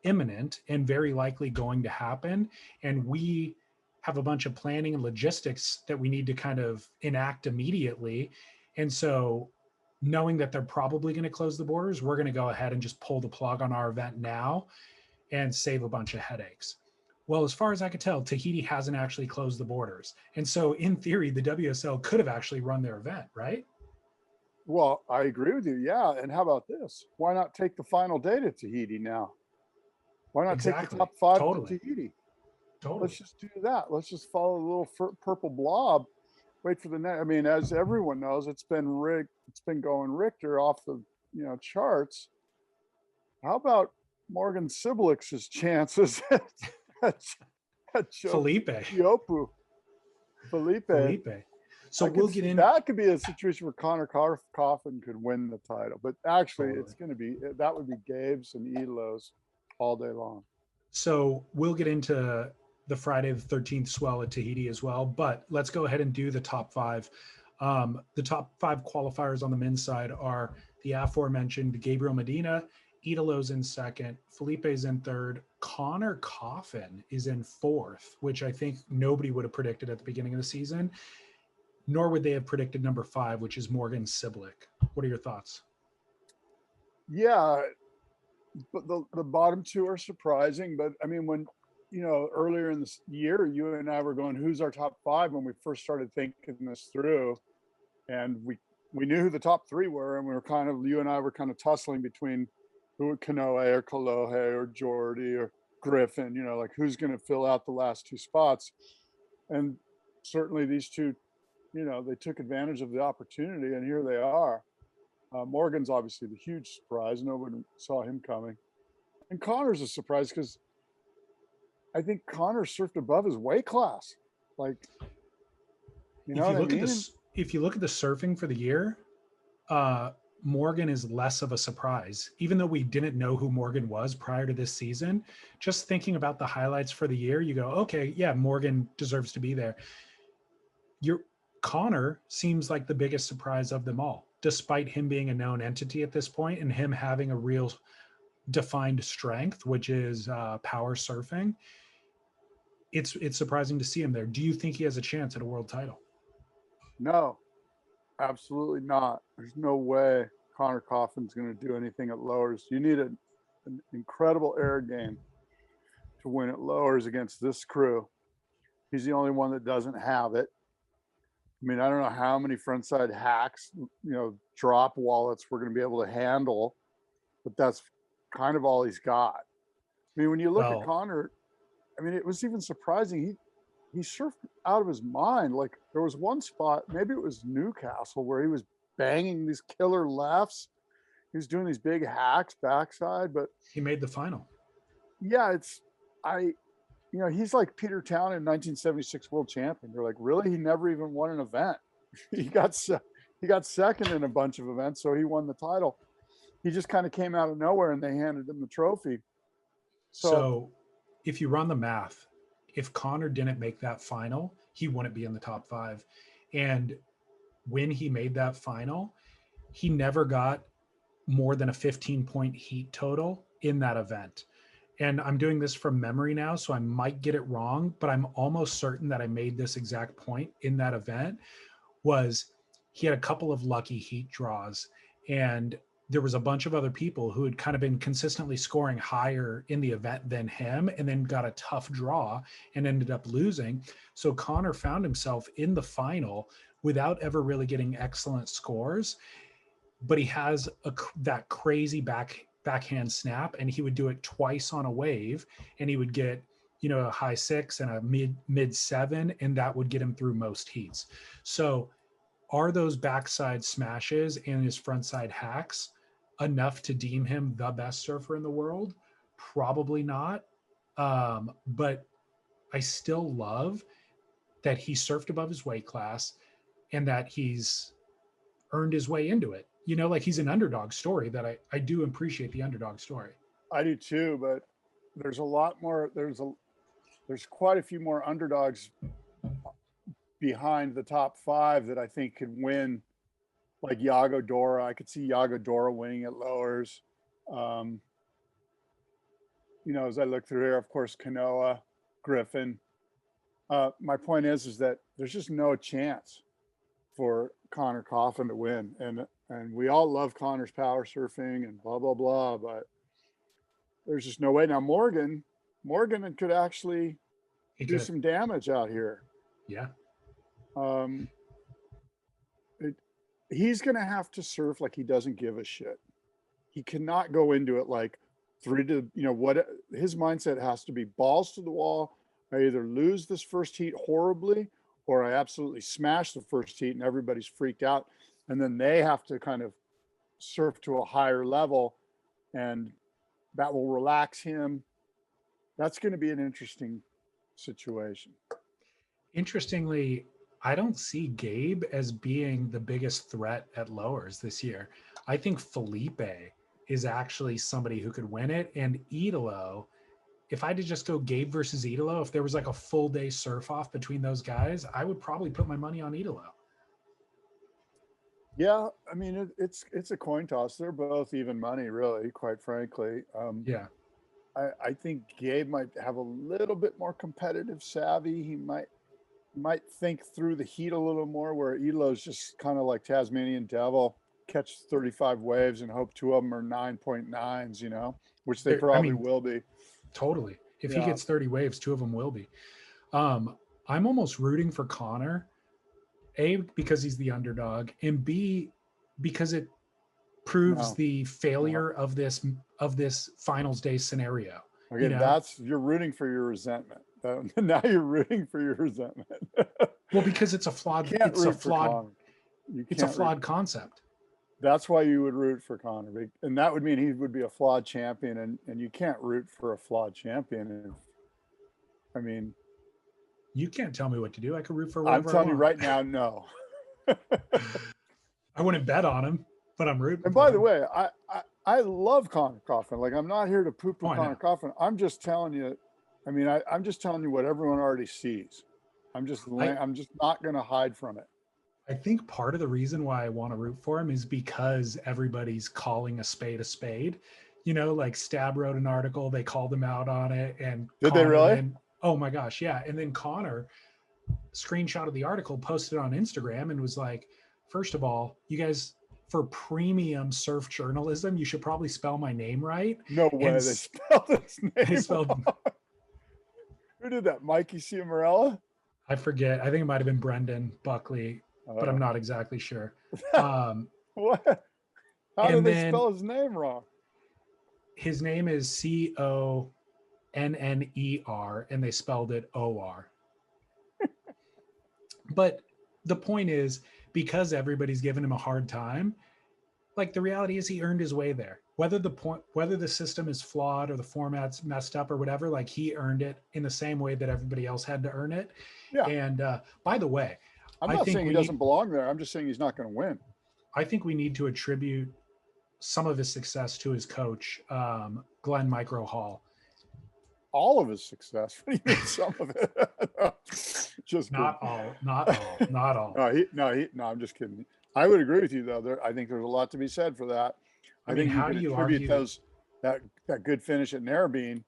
imminent and very likely going to happen. And we have a bunch of planning and logistics that we need to kind of enact immediately. And so knowing that they're probably going to close the borders, we're going to go ahead and just pull the plug on our event now and save a bunch of headaches. Well, as far as I could tell, Tahiti hasn't actually closed the borders. And so in theory, the WSL could have actually run their event, right? Well, I agree with you. Yeah. And how about this? Why not take the final day to Tahiti now? Why not take the top 5 to Tahiti? Totally. Let's just do that. Let's just follow the little purple blob wait for the next. I mean, as everyone knows, it's been going Richter off the charts. How about Morgan Siblic's chances at, at Felipe. Teahupo'o? Felipe. So we'll get in. That could be a situation where Connor Coffin could win the title, but actually, Totally. it's going to be that would be Gabe's and Elo's all day long. So we'll get into the Friday the 13th swell at Tahiti as well, but let's go ahead and do the top five. The top five qualifiers on the men's side are the aforementioned Gabriel Medina, Idolo's in second, Felipe's in third, Connor Coffin is in fourth, which I think nobody would have predicted at the beginning of the season, nor would they have predicted number five, which is Morgan Siblick. What are your thoughts? Yeah, but the bottom two are surprising. But I mean, when earlier in this year, you and I were going, who's our top five when we first started thinking this through, and we knew who the top three were, and you and I were kind of tussling between who would Kanoe or Kolohe or Jordy or Griffin, like who's going to fill out the last two spots. And certainly these two, they took advantage of the opportunity, and here they are. Morgan's obviously the huge surprise. Nobody saw him coming. And Connor's a surprise because I think Connor surfed above his weight class. Like, if you look at the surfing for the year, Morgan is less of a surprise. Even though we didn't know who Morgan was prior to this season, just thinking about the highlights for the year, you go, okay, yeah, Morgan deserves to be there. Connor seems like the biggest surprise of them all, despite him being a known entity at this point and him having a real defined strength, which is power surfing. It's surprising to see him there. Do you think he has a chance at a world title? No, absolutely not. There's no way Connor Coffin's going to do anything at lowers. You need an incredible air game to win at lowers against this crew. He's the only one that doesn't have it. I mean, I don't know how many frontside hacks, drop wallets we're going to be able to handle, but that's kind of all he's got. I mean, when you look at Connor, I mean, it was even surprising. He surfed out of his mind. Like there was one spot, maybe it was Newcastle, where he was banging these killer lefts. He was doing these big hacks backside, but he made the final. Yeah, he's like Peter Town in 1976 world champion. They're like, really? He never even won an event. He got second in a bunch of events, so he won the title. He just kind of came out of nowhere, and they handed him the trophy. So if you run the math, if Connor didn't make that final, he wouldn't be in the top five. And when he made that final, he never got more than a 15-point heat total in that event. And I'm doing this from memory now, so I might get it wrong, but I'm almost certain that I made this exact point in that event. Was he had a couple of lucky heat draws, and there was a bunch of other people who had kind of been consistently scoring higher in the event than him, and then got a tough draw and ended up losing. So Connor found himself in the final without ever really getting excellent scores, but he has that crazy backhand snap, and he would do it twice on a wave, and he would get a high 6 and a mid 7, and that would get him through most heats. So are those backside smashes and his frontside hacks enough to deem him the best surfer in the world? Probably not. But I still love that he surfed above his weight class and that he's earned his way into it. Like he's an underdog story that I do appreciate the underdog story. I do too, but there's a lot more. There's quite a few more underdogs behind the top five that I think could win, like Yago Dora. I could see Yago Dora winning at lowers. As I look through here, of course, Kanoa, Griffin. My point is that there's just no chance for Connor Coffin to win. And we all love Connor's power surfing and blah, blah, blah, but there's just no way. Now, Morgan could actually do some damage out here. Yeah. He's going to have to surf like he doesn't give a shit. He cannot go into it like what his mindset has to be: balls to the wall. I either lose this first heat horribly or I absolutely smash the first heat and everybody's freaked out. And then they have to kind of surf to a higher level, and that will relax him. That's going to be an interesting situation. Interestingly, I don't see Gabe as being the biggest threat at lowers this year. I think Felipe is actually somebody who could win it. And Idolo, if I had to just go Gabe versus Idolo, if there was like a full day surf off between those guys, I would probably put my money on Idolo. Yeah, I mean, it's a coin toss. They're both even money, really, quite frankly. Yeah. I think Gabe might have a little bit more competitive savvy. He might think through the heat a little more, where Idolo's just kind of like Tasmanian devil, catch 35 waves and hope 2 of them are 9.9s, you know, which they probably will be. Totally. If he gets 30 waves, 2 of them will be. I'm almost rooting for Connor, A, because he's the underdog, and B, because it proves the failure of this finals day scenario. Okay, you know? You're rooting for your resentment. Now you're rooting for your resentment. Well, because it's a flawed concept. That's why you would root for Connor, and that would mean he would be a flawed champion, and you can't root for a flawed champion. I mean, you can't tell me what to do. I could root for whatever I'm telling you right now, no. I wouldn't bet on him, but I'm rooting. And by the way, I love Connor Coffin. Like, I'm not here to poo-poo Connor Coffin. I'm just telling you. I mean, I'm just telling you what everyone already sees. I'm just not going to hide from it. I think part of the reason why I want to root for him is because everybody's calling a spade. You know, like Stab wrote an article, they called him out on it. And did they really? Oh my gosh, yeah. And then Connor screenshot of the article, posted on Instagram, and was like, first of all, you guys, for premium surf journalism, you should probably spell my name right. No way, they spelled his name wrong. Who did that? Mikey Ciamarella? I forget. I think it might have been Brendan Buckley, but I'm not exactly sure. What? How did they spell his name wrong? His name is Conner, and they spelled it OR. But the point is, because everybody's giving him a hard time, like, the reality is he earned his way there. Whether the system is flawed or the format's messed up or whatever, like, he earned it in the same way that everybody else had to earn it. Yeah. And by the way, I'm not saying he doesn't belong there. I'm just saying he's not going to win. I think we need to attribute some of his success to his coach, Glenn Micro Hall. All of his success. What do you mean some of it? Just not all. No, I'm just kidding. I would agree with you, though. I think there's a lot to be said for that. I think how do you attribute that good finish at Narrabeen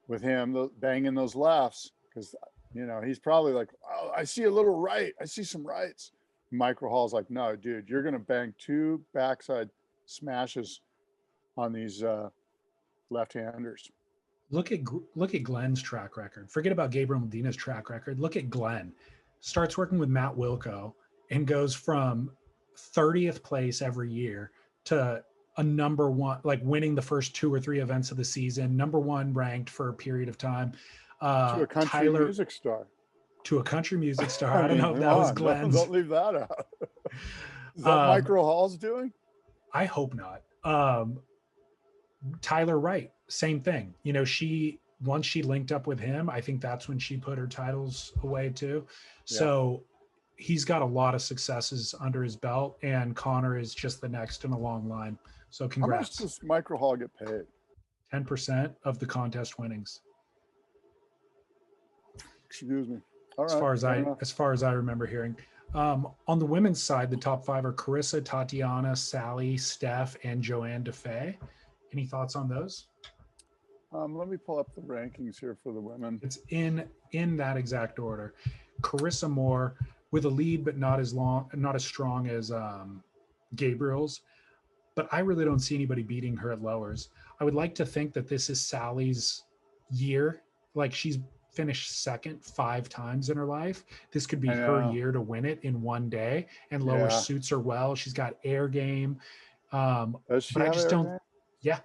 with him banging those lefts, because, you know, he's probably like, oh, I see a little right. I see some rights. Micro Hall's like, no, dude, you're going to bang 2 backside smashes on these left-handers. Look at Glenn's track record. Forget about Gabriel Medina's track record. Look at Glenn. Starts working with Matt Wilco and goes from 30th place every year to a number one, like winning the first 2 or 3 events of the season, number 1 ranked for a period of time. To a country music star. To a country music star. I don't know if that was Glenn's. Don't leave that out. Is that Micro Hall's doing? I hope not. Tyler Wright, same thing. You know, once she linked up with him, I think that's when she put her titles away too. Yeah. So he's got a lot of successes under his belt, and Connor is just the next in a long line. So congrats. How much does Micro Hall get paid? 10% of the contest winnings. Excuse me. All right. As far as I remember hearing. On the women's side, the top 5 are Carissa, Tatiana, Sally, Steph, and Joanne DeFay. Any thoughts on those? Let me pull up the rankings here for the women. It's in that exact order. Carissa Moore with a lead, but not as strong as Gabriel's. But I really don't see anybody beating her at lowers. I would like to think that this is Sally's year. Like, she's finished second 5 times in her life. This could be her year to win it in one day. And lower suits her well. She's got air game. Does she but I just don't. Game? Yeah,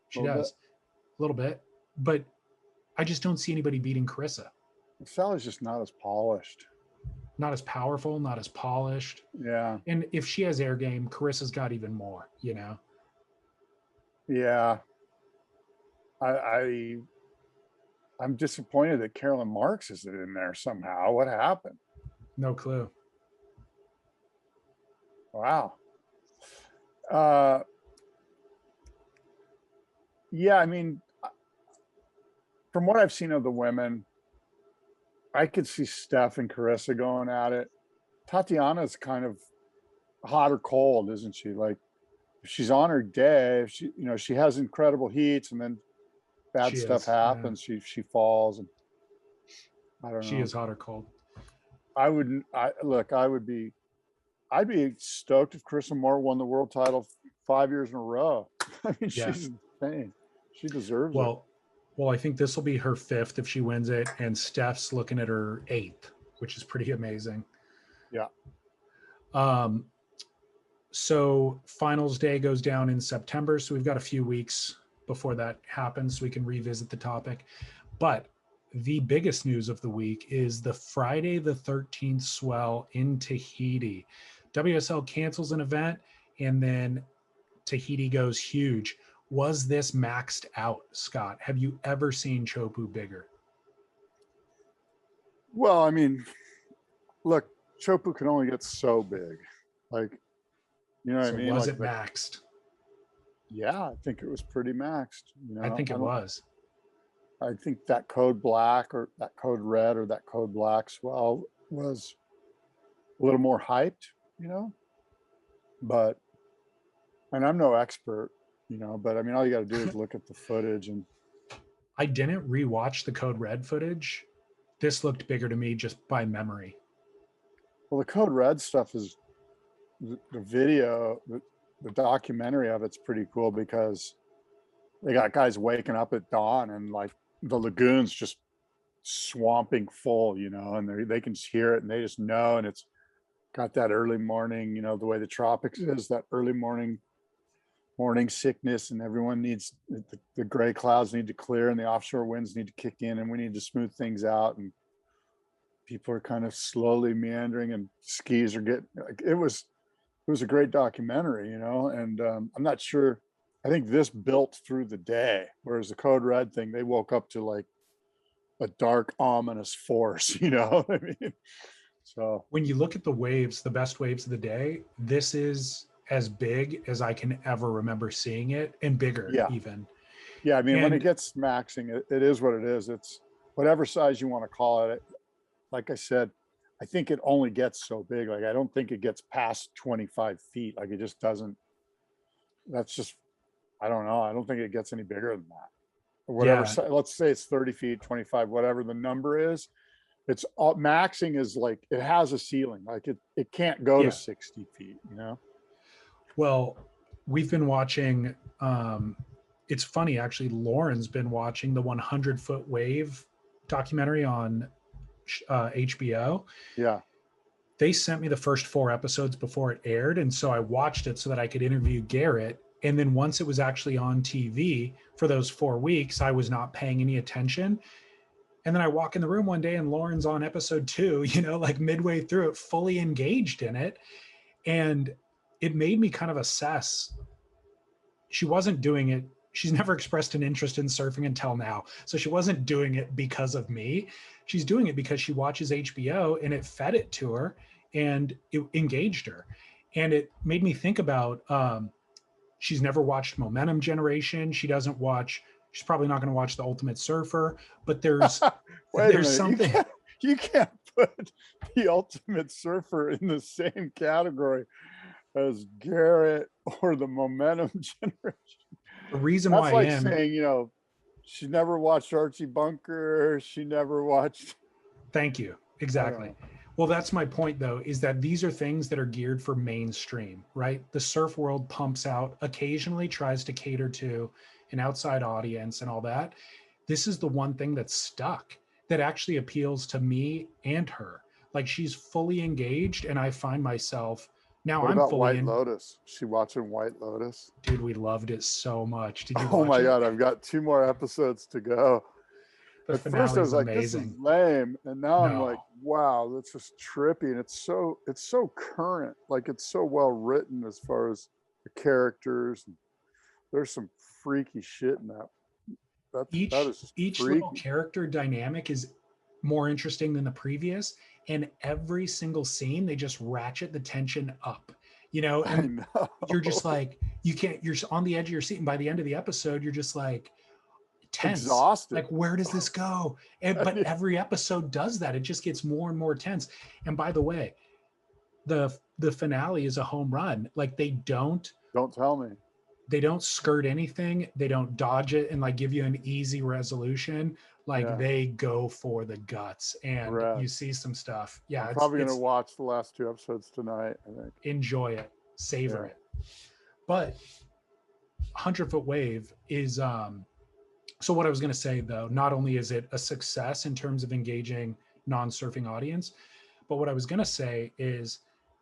she does. A little bit. But I just don't see anybody beating Carissa. Sally's just not as polished. not as powerful, not as polished. Yeah. And if she has air game, Carissa's got even more, you know? Yeah. I'm disappointed that Carolyn Marks isn't in there somehow. What happened? No clue. Wow. Yeah, I mean, from what I've seen of the women, I could see Steph and Carissa going at it. Tatiana's kind of hot or cold, isn't she? Like, if she's on her day, if she, you know, she has incredible heats and then bad She stuff is. Yeah. happens, she falls, and I don't She know. is hot or cold. I wouldn't. I'd be stoked if Carissa Moore won the world title 5 years in a row. I mean, Yeah. she's insane. She deserves it. Well, I think this will be her 5th if she wins it, and Steph's looking at her 8th, which is pretty amazing. Yeah. So finals day goes down in September, so we've got a few weeks before that happens, so we can revisit the topic. But the biggest news of the week is the Friday the 13th swell in Tahiti. WSL cancels an event, and then Tahiti goes huge. Was this maxed out, Scott? Have you ever seen Teahupo'o bigger? Well, I mean, look, Teahupo'o can only get so big. Like, you know what So I mean? was Like it maxed? Yeah, I think it was pretty maxed. You know, I think it was. I think that code black or that code red or that code black swell was a little more hyped, you know, but, and I'm no expert, you know, but I mean, all you got to do is look at the footage. And I didn't rewatch the code red footage. This looked bigger to me just by memory. well, the code red stuff is the video, the documentary of it's pretty cool because they got guys waking up at dawn and like the lagoon's just swamping full, you know, and they can hear it and they just know. And it's got that early morning, you know, the way the tropics is, that early morning sickness, and everyone needs the gray clouds need to clear and the offshore winds need to kick in and we need to smooth things out, and people are kind of slowly meandering and skis are getting like, it was a great documentary, you know. And I'm not sure, I think this built through the day, whereas the code red thing, they woke up to like a dark ominous force, you know what I mean? So when you look at the waves, the best waves of the day, this is as big as I can ever remember seeing it, and bigger. Yeah. Even. Yeah, I mean, when And it gets maxing, it is what it is. It's whatever size you want to call it. Like I said, I think it only gets so big. Like, I don't think it gets past 25 feet. Like, it just doesn't. That's just, I don't know. I don't think it gets any bigger than that. Or whatever. Yeah. Let's say it's 30 feet, 25, whatever the number is. It's all, maxing is like, it has a ceiling. Like it can't go Yeah. to 60 feet, you know? Well, we've been watching, it's funny actually, Lauren's been watching the 100-foot wave documentary on HBO. Yeah. They sent me the first 4 episodes before it aired, and so I watched it so that I could interview Garrett. And then once it was actually on TV for those 4 weeks, I was not paying any attention. And then I walk in the room one day and Lauren's on episode 2, you know, like midway through it, fully engaged in it. And it made me kind of assess. She wasn't doing it. She's never expressed an interest in surfing until now. So she wasn't doing it because of me. She's doing it because she watches HBO and it fed it to her and it engaged her. And it made me think about, she's never watched Momentum Generation. She doesn't watch, she's probably not going to watch The Ultimate Surfer, but there's, there's something. You can't put The Ultimate Surfer in the same category as Garrett or the Momentum Generation. The reason That's why like I am saying, you know, she never watched Archie Bunker. She never watched. Thank you. Exactly. Well, that's my point, though, is that these are things that are geared for mainstream, right? The surf world pumps out, occasionally tries to cater to an outside audience and all that. This is the one thing that's stuck, that actually appeals to me and her. Like, she's fully engaged, and I find myself now. What I'm about fully White Lotus? She watching White Lotus? Dude, we loved it so much. Did you Oh watch my it? God, I've got 2 more episodes to go. The At first I finale was is like, this is amazing. lame. And now I'm like, No, wow, that's just trippy. And it's so current. Like it's so well written as far as the characters. And there's some freaky shit in that. That is just each little freaky. character dynamic is more interesting than the previous, and every single scene they just ratchet the tension up, I and know. you're just like, you're on the edge of your seat, and by the end of the episode you're just like tense, Exhausted. like where does this go? But every episode does that. It just gets more and more tense. And by the way, the finale is a home run. Like Don't tell me. they don't skirt anything, they don't dodge it and like give you an easy resolution. Like Yeah. they go for the guts, and Rad. you see some stuff. Yeah, I'm probably going to watch the last 2 episodes tonight, I think. Enjoy it, savor it. But 100-foot wave is so what I was going to say, though, not only is it a success in terms of engaging non-surfing audience, but what I was going to say is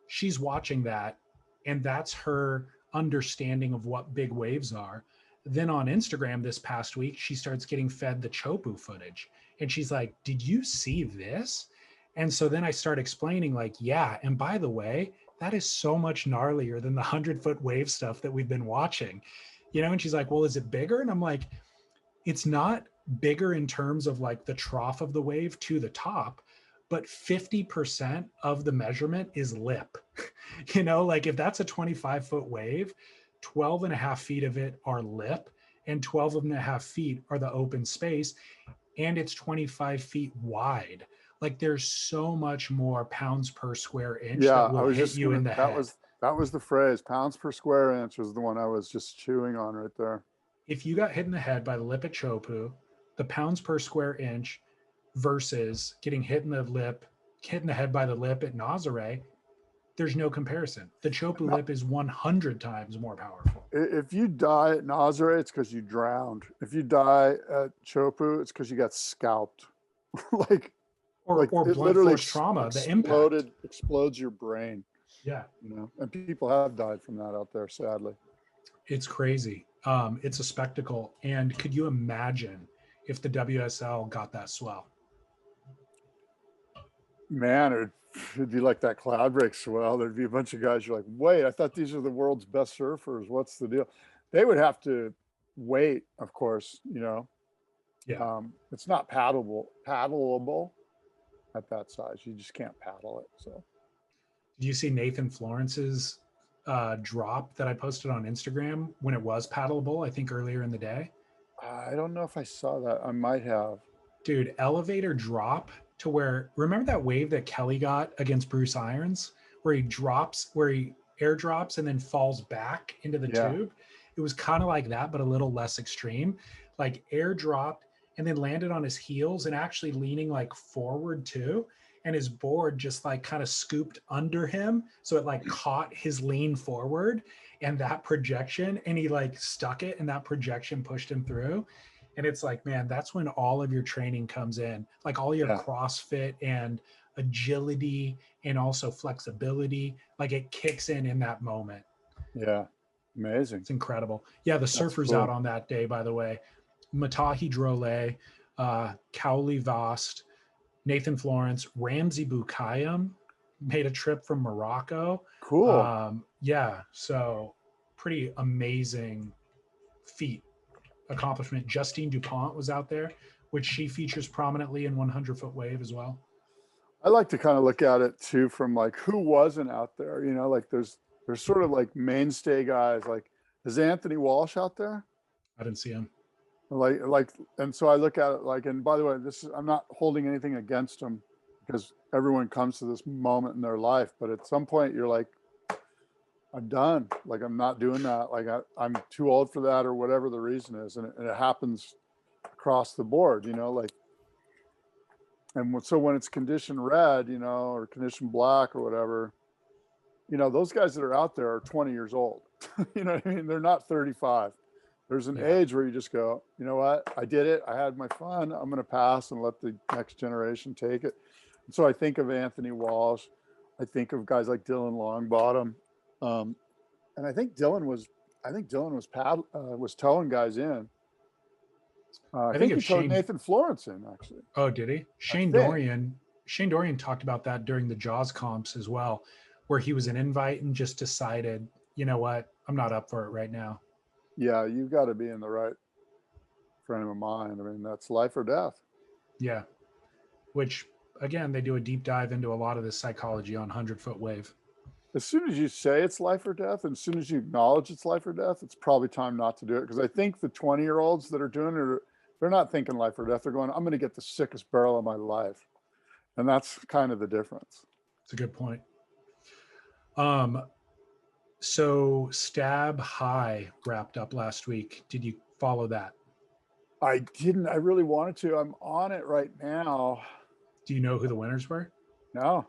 she's watching that, and that's her understanding of what big waves are. Then on Instagram this past week, she starts getting fed the Teahupo'o footage, and she's like, did you see this? And so then I start explaining, like, yeah, and by the way, that is so much gnarlier than the 100-foot wave stuff that we've been watching, and she's like, well, is it bigger? And I'm like, it's not bigger in terms of like the trough of the wave to the top, but 50% of the measurement is lip. Like if that's a 25-foot wave, 12 and a half feet of it are lip, and 12 and a half feet are the open space, and it's 25 feet wide. Like there's so much more pounds per square inch that will hit you in the head. That was the phrase. Pounds per square inch was the one I was just chewing on right there. If you got hit in the head by the lip at Teahupo'o, the pounds per square inch versus getting hit in the head by the lip at Nazare, there's no comparison. The Teahupo'o lip is 100 times more powerful. If you die at Nazare, it's because you drowned. If you die at Teahupo'o, it's because you got scalped. or blunt force trauma, the impact explodes your brain. Yeah. And people have died from that out there, sadly. It's crazy. It's a spectacle. And could you imagine if the WSL got that swell? Man, it'd be like that cloud break swell. There'd be a bunch of guys. You're like, wait, I thought these are the world's best surfers. What's the deal? They would have to wait, of course, Yeah. It's not paddleable at that size. You just can't paddle it. So did you see Nathan Florence's drop that I posted on Instagram when it was paddleable, I think earlier in the day? I don't know if I saw that. I might have. Dude, elevator drop to where, remember that wave that Kelly got against Bruce Irons where he airdrops and then falls back into the tube? It was kind of like that, but a little less extreme. Like airdropped and then landed on his heels and actually leaning like forward too. And his board just like kind of scooped under him. So it like caught his lean forward and that projection, and he like stuck it, and that projection pushed him through. And it's like, man, that's when all of your training comes in, like all your CrossFit and agility and also flexibility, like it kicks in that moment. Yeah. Amazing. It's incredible. Yeah. The surfers cool. Out on that day, by the way, Matahi Drole, Cowley Vost, Nathan Florence, Ramsey Bukayam made a trip from Morocco. Cool. Yeah. So pretty amazing feat accomplishment. Justine Dupont was out there, which she features prominently in 100-foot wave as well. I like to kind of look at it too from like who wasn't out there, like there's sort of like mainstay guys. Like, is Anthony Walsh out there? I didn't see him. And so I look at it like, and by the way, I'm not holding anything against him because everyone comes to this moment in their life, but at some point you're like, I'm done. Like, I'm not doing that. Like I'm too old for that or whatever the reason is. And it happens across the board, and so when it's condition red, or condition black or whatever, those guys that are out there are 20 years old. You know what I mean? They're not 35. There's an age where you just go, you know what? I did it. I had my fun. I'm going to pass and let the next generation take it. And so I think of Anthony Walsh. I think of guys like Dylan Longbottom. And I think Dylan was towing guys in. I I think think if he towed Shane, Nathan Florence in, actually. oh, did he? I think. Shane Dorian talked about that during the Jaws comps as well, where he was an invite and just decided, you know what, I'm not up for it right now. Yeah, you've got to be in the right frame of mind. I mean, that's life or death. Yeah. Which, again, they do a deep dive into a lot of the psychology on 100-foot wave. As soon as you say it's life or death, and as soon as you acknowledge it's life or death, it's probably time not to do it. Because I think the 20-year-olds that are doing it, they're not thinking life or death. They're going, I'm going to get the sickest barrel of my life. And that's kind of the difference. It's a good point. So Stab High wrapped up last week. Did you follow that? I didn't. I really wanted to. I'm on it right now. Do you know who the winners were? No.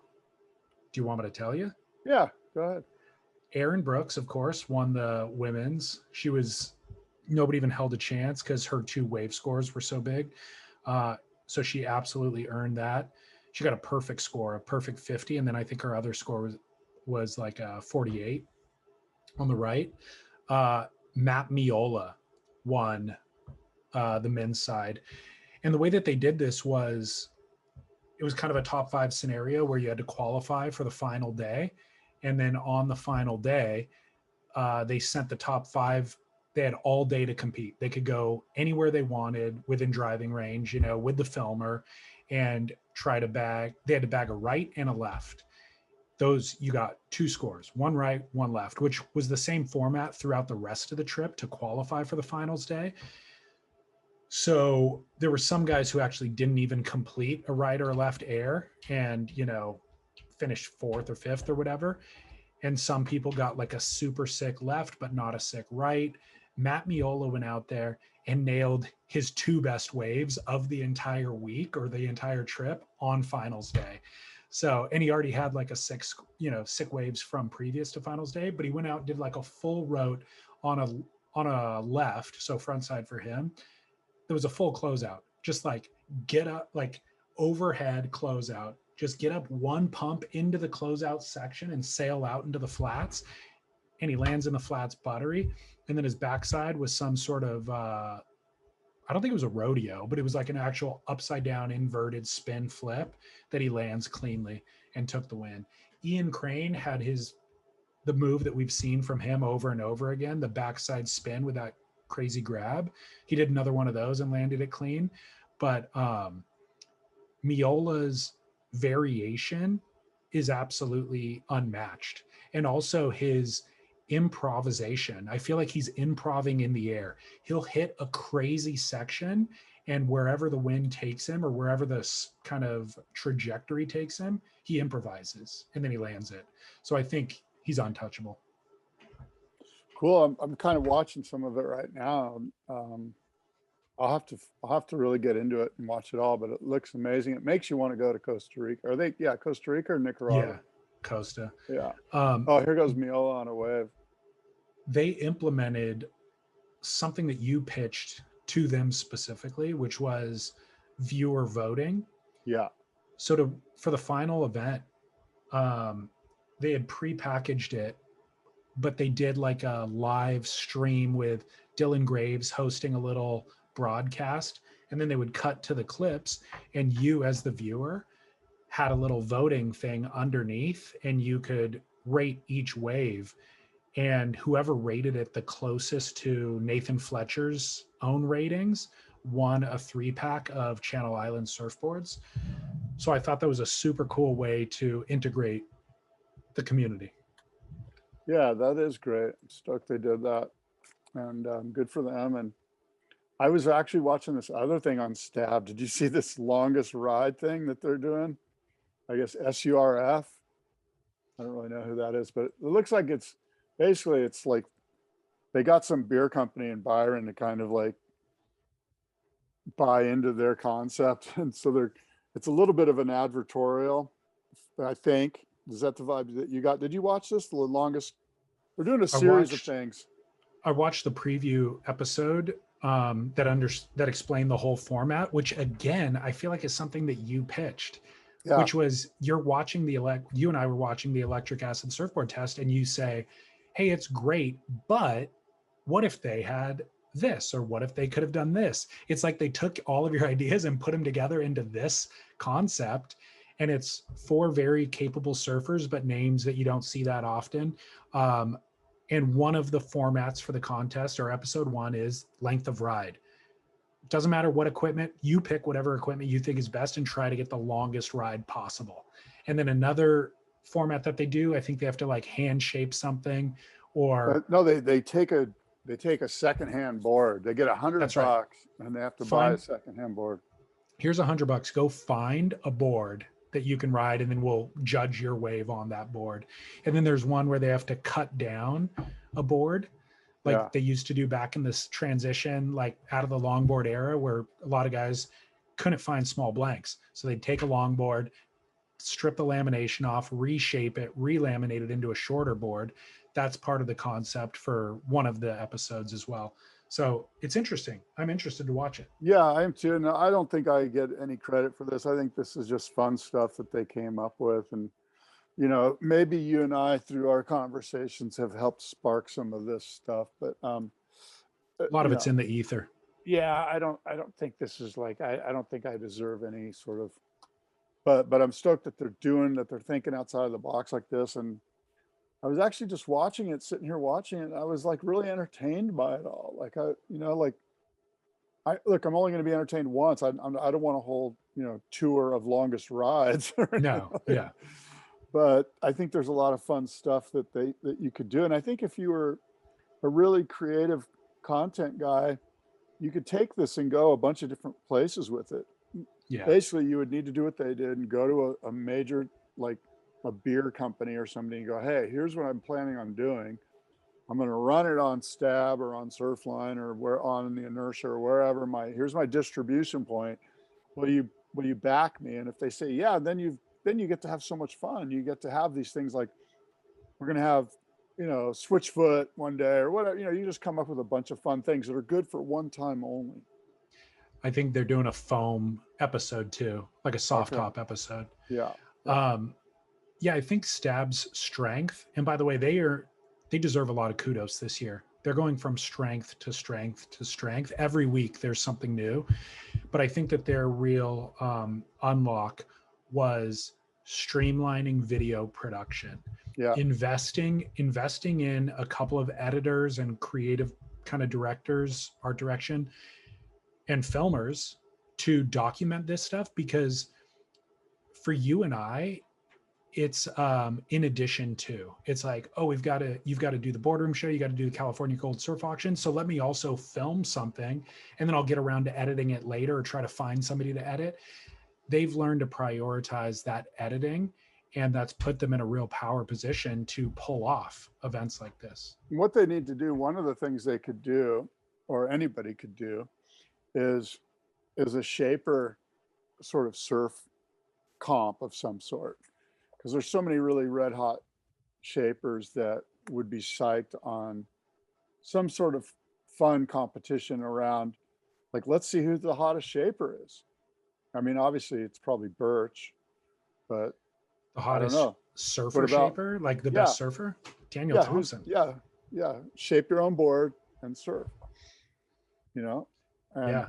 Do you want me to tell you? Yeah, go ahead. Erin Brooks, of course, won the women's. Nobody even held a chance because her 2 wave scores were so big. So she absolutely earned that. She got a perfect score, a perfect 50. And then I think her other score was like a 48 on the right. Matt Miola won the men's side. And the way that they did this was, it was kind of a top 5 scenario where you had to qualify for the final day. And then on the final day, they sent the top 5. They had all day to compete. They could go anywhere they wanted within driving range, with the filmer, and try to bag. They had to bag a right and a left. Those, you got 2 scores, 1 right, 1 left, which was the same format throughout the rest of the trip to qualify for the finals day. So there were some guys who actually didn't even complete a right or a left air and, finished 4th or 5th or whatever. And some people got like a super sick left, but not a sick right. Matt Miola went out there and nailed his 2 best waves of the entire week or the entire trip on finals day. So, and he already had like a 6, sick waves from previous to finals day, but he went out and did like a full rote on a left. So front side for him. There was a full closeout, just like get up, like overhead closeout, just get up 1 pump into the closeout section and sail out into the flats. And he lands in the flats buttery. And then his backside was some sort of, I don't think it was a rodeo, but it was like an actual upside down inverted spin flip that he lands cleanly and took the win. Ian Crane had the move that we've seen from him over and over again, the backside spin with that crazy grab. He did another one of those and landed it clean. But Miola's variation is absolutely unmatched. And also his improvisation. I feel like he's improving in the air. He'll hit a crazy section, and wherever the wind takes him or wherever this kind of trajectory takes him, he improvises and then he lands it. So I think he's untouchable. Cool. I'm kind of watching some of it right now. I'll have to really get into it and watch it all, but it looks amazing. It makes you want to go to Costa Rica. Costa Rica or Nicaragua? Yeah, Costa. Yeah. Here goes Miola on a wave. They implemented something that you pitched to them specifically, which was viewer voting. Yeah. So for the final event, they had pre-packaged it, but they did like a live stream with Dylan Graves hosting a little broadcast, and then they would cut to the clips, and you as the viewer had a little voting thing underneath, and you could rate each wave, and whoever rated it the closest to Nathan Fletcher's own ratings won a 3-pack of Channel Island surfboards. So I thought that was a super cool way to integrate the community. Yeah, that is great. I'm stoked they did that, and good for them. And I was actually watching this other thing on Stab. Did you see this longest ride thing that they're doing? I guess SURF. I don't really know who that is, but it looks like it's like they got some beer company in Byron to kind of like buy into their concept. And so it's a little bit of an advertorial, I think. Is that the vibe that you got? Did you watch this? The longest, we're doing a series of things. I watched the preview episode that explained the whole format, which again, I feel like is something that you pitched, which was you and I were watching the electric acid surfboard test, and you say, hey, it's great, but what if they had this, or what if they could have done this? It's like they took all of your ideas and put them together into this concept. And it's four very capable surfers, but names that you don't see that often. And one of the formats for the contest or episode one is length of ride. Doesn't matter what equipment, you pick whatever equipment you think is best and try to get the longest ride possible. And then another format that they do, I think they have to like hand shape something, or No, they take a secondhand board. They get $100 that's right. and they have to buy a Find, secondhand board. here's $100. Go find a board that you can ride, and then we'll judge your wave on that board. And then there's one where they have to cut down a board, like they used to do back in this transition, like out of the longboard era, where a lot of guys couldn't find small blanks. So they'd take a longboard, strip the lamination off, reshape it, relaminate it into a shorter board. That's part of the concept for one of the episodes as well. So it's interesting. I'm interested to watch it. Yeah, I am too. No, I don't think I get any credit for this. I think this is just fun stuff that they came up with. And, you know, maybe you and I, through our conversations, have helped spark some of this stuff. But a lot of it's in the ether. Yeah, I don't think this is like, I don't think I deserve any sort of, but I'm stoked that they're thinking outside of the box like this. And I was actually just watching it, sitting here watching it. And I was like really entertained by it all. Like I'm only going to be entertained once. I don't want a whole, tour of longest rides. No, yeah. But I think there's a lot of fun stuff that you could do. And I think if you were a really creative content guy, you could take this and go a bunch of different places with it. Yeah. Basically, you would need to do what they did and go to a major, like a beer company or somebody, and go, hey, here's what I'm planning on doing. I'm going to run it on Stab or on Surfline or where on the Inertia or wherever. Here's my distribution point. Will you back me? And if they say yeah, then you get to have so much fun. You get to have these things like, we're going to have Switchfoot one day or whatever. You just come up with a bunch of fun things that are good for one time only. I think they're doing a foam episode too, like a soft top episode. Yeah. Yeah, I think Stab's strength, and by the way, they deserve a lot of kudos this year. They're going from strength to strength to strength. Every week there's something new. But I think that their real unlock was streamlining video production. Yeah. Investing in a couple of editors and creative kind of directors, art direction, and filmers to document this stuff, because for you and I, it's in addition to, it's like, oh, you've got to do the Boardroom show, you got to do the California Gold Surf Auction, so let me also film something, and then I'll get around to editing it later or try to find somebody to edit. They've learned to prioritize that editing, and that's put them in a real power position to pull off events like this. What they need to do, one of the things they could do, or anybody could do, is a shaper sort of surf comp of some sort. Because there's so many really red hot shapers that would be psyched on some sort of fun competition around, like, let's see who the hottest shaper is. I mean, obviously it's probably Birch, but the hottest surfer shaper, like the best surfer, Daniel Thompson. Yeah. Shape your own board and surf, And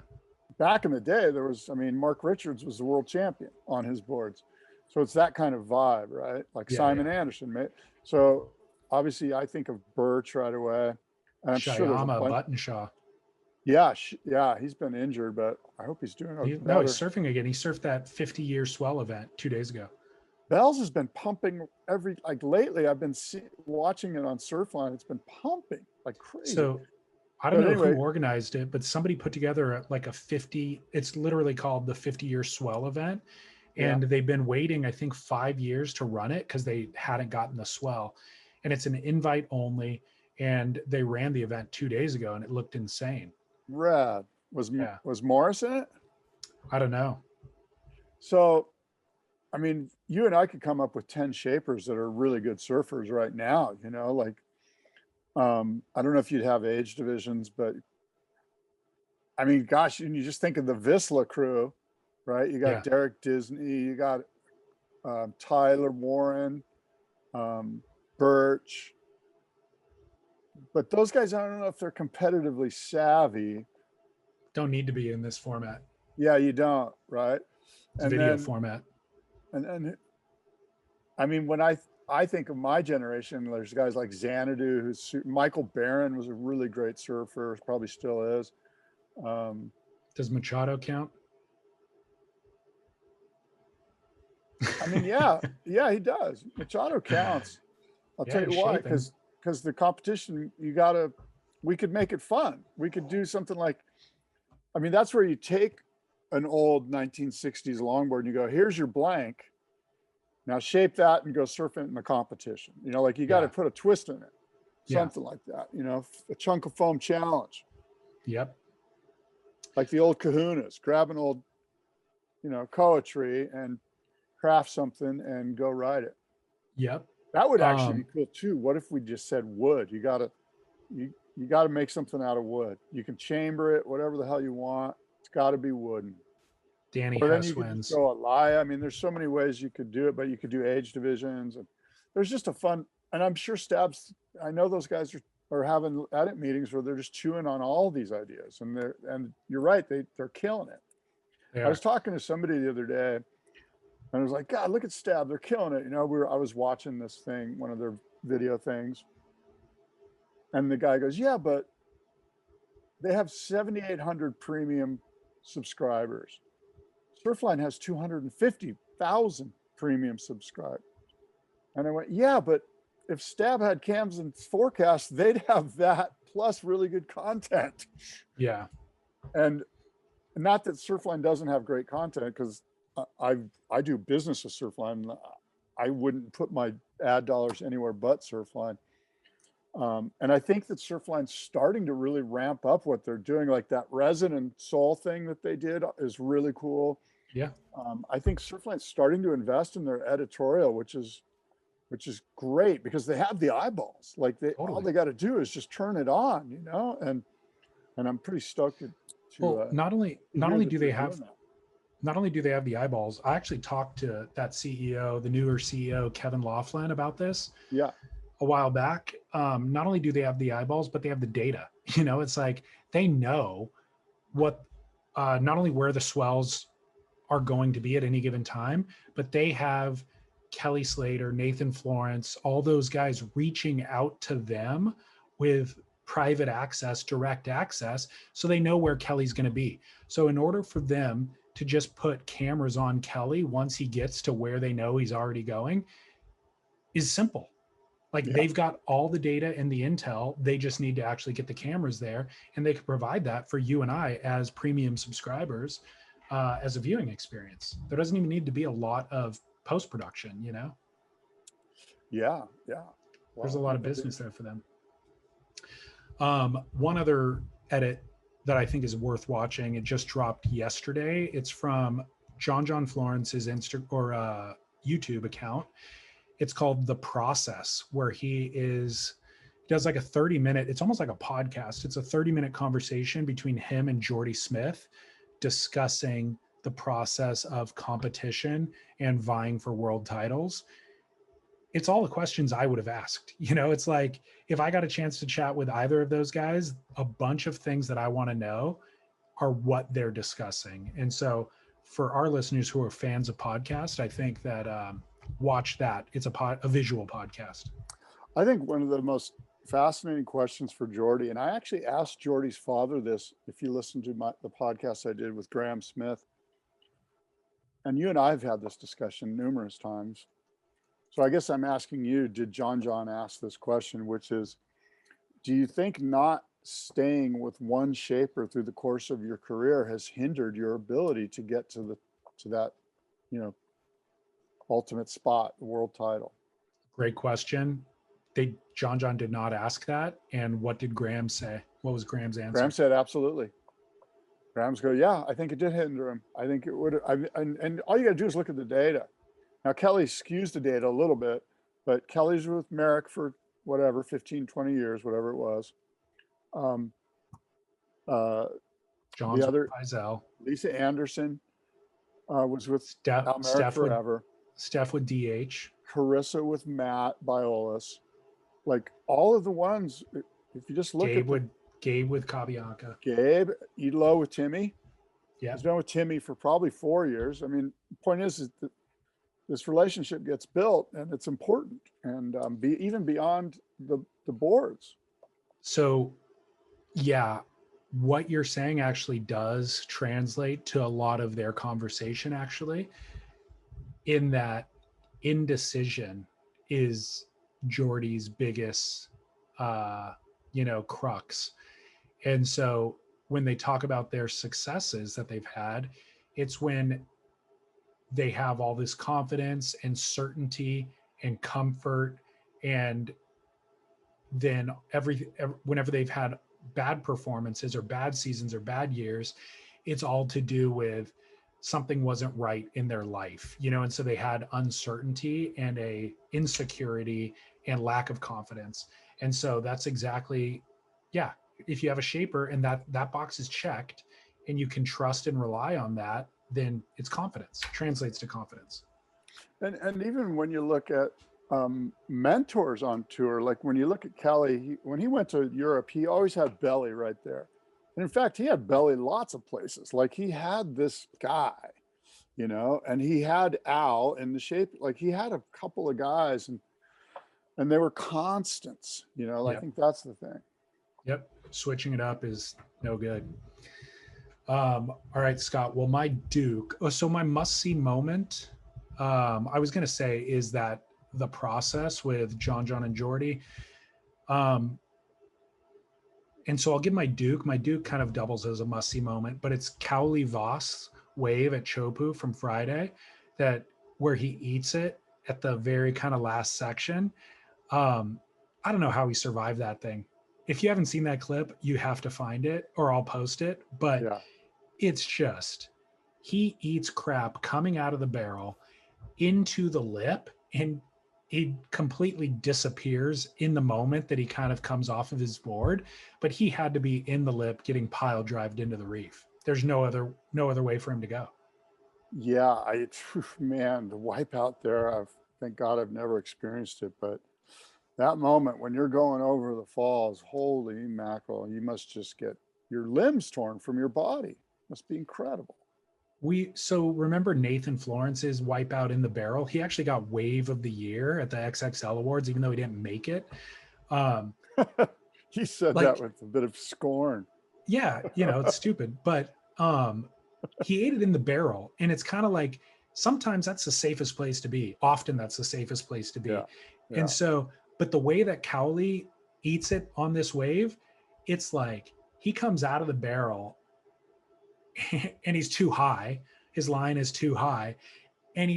back in the day, there was, Mark Richards was the world champion on his boards. So it's that kind of vibe, right? Like Simon Anderson, mate. So obviously I think of Birch right away. And I'm sure Buttonshaw. Yeah, he's been injured, but I hope he's doing okay. No, he's surfing again. He surfed that 50-year swell event 2 days ago. Bells has been pumping lately. I've been watching it on Surfline. It's been pumping like crazy. So I don't know who organized it, but somebody put together it's literally called the 50-year swell event. And they've been waiting, I think, 5 years to run it because they hadn't gotten the swell. And it's an invite only. And they ran the event 2 days ago and it looked insane. Rad. Was Morris in it? I don't know. So, you and I could come up with 10 shapers that are really good surfers right now, I don't know if you'd have age divisions, but gosh, you just think of the Visla crew, right? You got Derek Disney, you got Tyler Warren, Birch, But those guys, I don't know if they're competitively savvy. Don't need to be in this format. Yeah, you don't, right? It's video format. And I mean, when I think of my generation, there's guys like Xanadu, Michael Barron was a really great surfer, probably still is. Does Machado count? I mean, yeah, he does. Machado counts. I'll tell you why, because the competition, we could make it fun. We could do something like, I mean, that's where you take an old 1960s longboard and you go, here's your blank. Now shape that and go surf it in the competition. You know, like you got to put a twist in it, something like that, you know, a chunk of foam challenge. Yep. Like the old kahunas, grab an old, you know, koa tree and craft something and go ride it. Yep. That would actually be cool too. What if we just said wood? You gotta make something out of wood. You can chamber it, whatever the hell you want. It's gotta be wooden. Danny Or then Hess you could wins. just go a lie. I mean, there's so many ways you could do it, but you could do age divisions, and there's just a fun, and I'm sure Stabs, I know those guys are having edit meetings where they're just chewing on all these ideas, and you're right, they're killing it. I was talking to somebody the other day, and I was like, God, look at Stab, they're killing it. You know, I was watching this thing, one of their video things, and the guy goes, yeah, but they have 7,800 premium subscribers. Surfline has 250,000 premium subscribers. And I went, yeah, but if Stab had cams and forecasts, they'd have that plus really good content. Yeah. And not that Surfline doesn't have great content, because I do business with Surfline. I wouldn't put my ad dollars anywhere but Surfline. And I think that Surfline's starting to really ramp up what they're doing. Like that resin and soul thing that they did is really cool. Yeah. I think Surfline's starting to invest in their editorial, which is great, because they have the eyeballs. Like all they got to do is just turn it on, you know. And I'm pretty stoked to. Well, not only do they have the eyeballs. I actually talked to that CEO, the newer CEO, Kevin Laughlin, about this. Yeah. A while back. Not only do they have the eyeballs, but they have the data. You know, it's like they know what, not only where the swells are going to be at any given time, but they have Kelly Slater, Nathan Florence, all those guys reaching out to them with private access, direct access, so they know where Kelly's going to be. So in order for them to just put cameras on Kelly once he gets to where they know he's already going is simple. Like they've got all the data and the intel. They just need to actually get the cameras there, and they can provide that for you and I as premium subscribers as a viewing experience. There doesn't even need to be a lot of post-production, you know? Yeah. There's a lot of business there for them. One other edit that I think is worth watching, it just dropped yesterday. It's from John Florence's YouTube account. It's called The Process, where he does like a 30-minute, it's almost like a podcast. It's a 30-minute conversation between him and Jordy Smith discussing the process of competition and vying for world titles. It's all the questions I would have asked. You know, it's like, if I got a chance to chat with either of those guys, a bunch of things that I want to know are what they're discussing. And so for our listeners who are fans of podcasts, I think that watch that. It's a visual podcast. I think one of the most fascinating questions for Jordy, and I actually asked Jordy's father this, if you listen to the podcast I did with Graham Smith, and you and I have had this discussion numerous times. So I guess I'm asking you, did John ask this question, which is, do you think not staying with one shaper through the course of your career has hindered your ability to get to that, you know, ultimate spot, the world title? Great question. John did not ask that. And what did Graham say? What was Graham's answer? Graham said, absolutely. Graham's go, yeah, I think it did hinder him. I think it would, and all you got to do is look at the data. Now, Kelly skews the data a little bit, but Kelly's with Merrick for whatever, 15, 20 years, whatever it was. John's the other, Eisel. Lisa Anderson was with Steph forever. Steph with DH. Carissa with Matt Biolis. Like all of the ones, if you just look Gabe at with Cabianca. Gabe, Elo with Timmy. Yeah. He's been with Timmy for probably 4 years. I mean, the point is that this relationship gets built, and it's important, and even beyond the boards. So, yeah, what you're saying actually does translate to a lot of their conversation, actually, in that indecision is Jordy's biggest, crux. And so when they talk about their successes that they've had, it's when they have all this confidence and certainty and comfort, and then whenever they've had bad performances or bad seasons or bad years, it's all to do with something wasn't right in their life, and so they had uncertainty and a insecurity and lack of confidence. And so that's exactly, yeah, if you have a shaper and that box is checked and you can trust and rely on that, then it's confidence, translates to confidence. And even when you look at mentors on tour, like when you look at Kelly, when he went to Europe, he always had belly right there. And in fact, he had belly lots of places. Like he had this guy, and he had Al in the shape, like he had a couple of guys, and they were constants, I Yep. think that's the thing. Yep. Switching it up is no good. All right, Scott. Well, my Duke. So my must-see moment, I was going to say, is that the process with John and Jordy. And so I'll give my Duke. My Duke kind of doubles as a must-see moment, but it's Cowley Voss wave at Teahupo'o from Friday, where he eats it at the very kind of last section. I don't know how he survived that thing. If you haven't seen that clip, you have to find it, or I'll post it. But yeah, it's just, he eats crap coming out of the barrel into the lip, and he completely disappears in the moment that he kind of comes off of his board. But he had to be in the lip getting pile drived into the reef. There's no other way for him to go. Yeah, man, the wipe out there, thank God I've never experienced it, but that moment when you're going over the falls, holy mackerel, you must just get your limbs torn from your body. Must be incredible. So remember Nathan Florence's wipeout in the barrel? He actually got Wave of the Year at the XXL Awards, even though he didn't make it. He said that with a bit of scorn. Yeah, it's stupid, but he ate it in the barrel, and it's kind of like, sometimes that's the safest place to be. Often that's the safest place to be. Yeah. And so, but the way that Cowley eats it on this wave, it's like he comes out of the barrel and he's too high. His line is too high, and he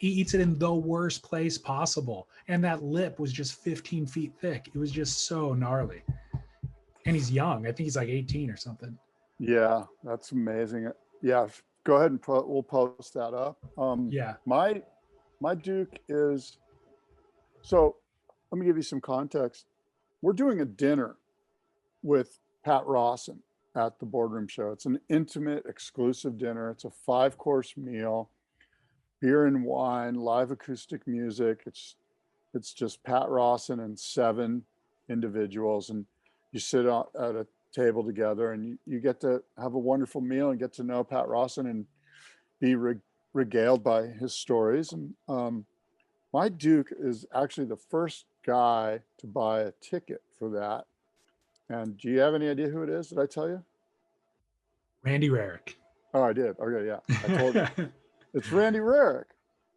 eats it in the worst place possible. And that lip was just 15 feet thick. It was just so gnarly. And he's young. I think he's like 18 or something. Yeah, that's amazing. Yeah, go ahead and we'll post that up. Yeah. My Duke is, so let me give you some context. We're doing a dinner with Pat Rawson at the Boardroom show. It's an intimate, exclusive dinner. It's a 5-course meal, beer and wine, live acoustic music. It's just Pat Rawson and 7 individuals, and you sit at a table together, and you get to have a wonderful meal and get to know Pat Rawson and be regaled by his stories. And my Duke is actually the first guy to buy a ticket for that. And do you have any idea who it is? Did I tell you? Randy Rarick. Oh, I did. Okay, yeah. I told you. It's Randy Rarick.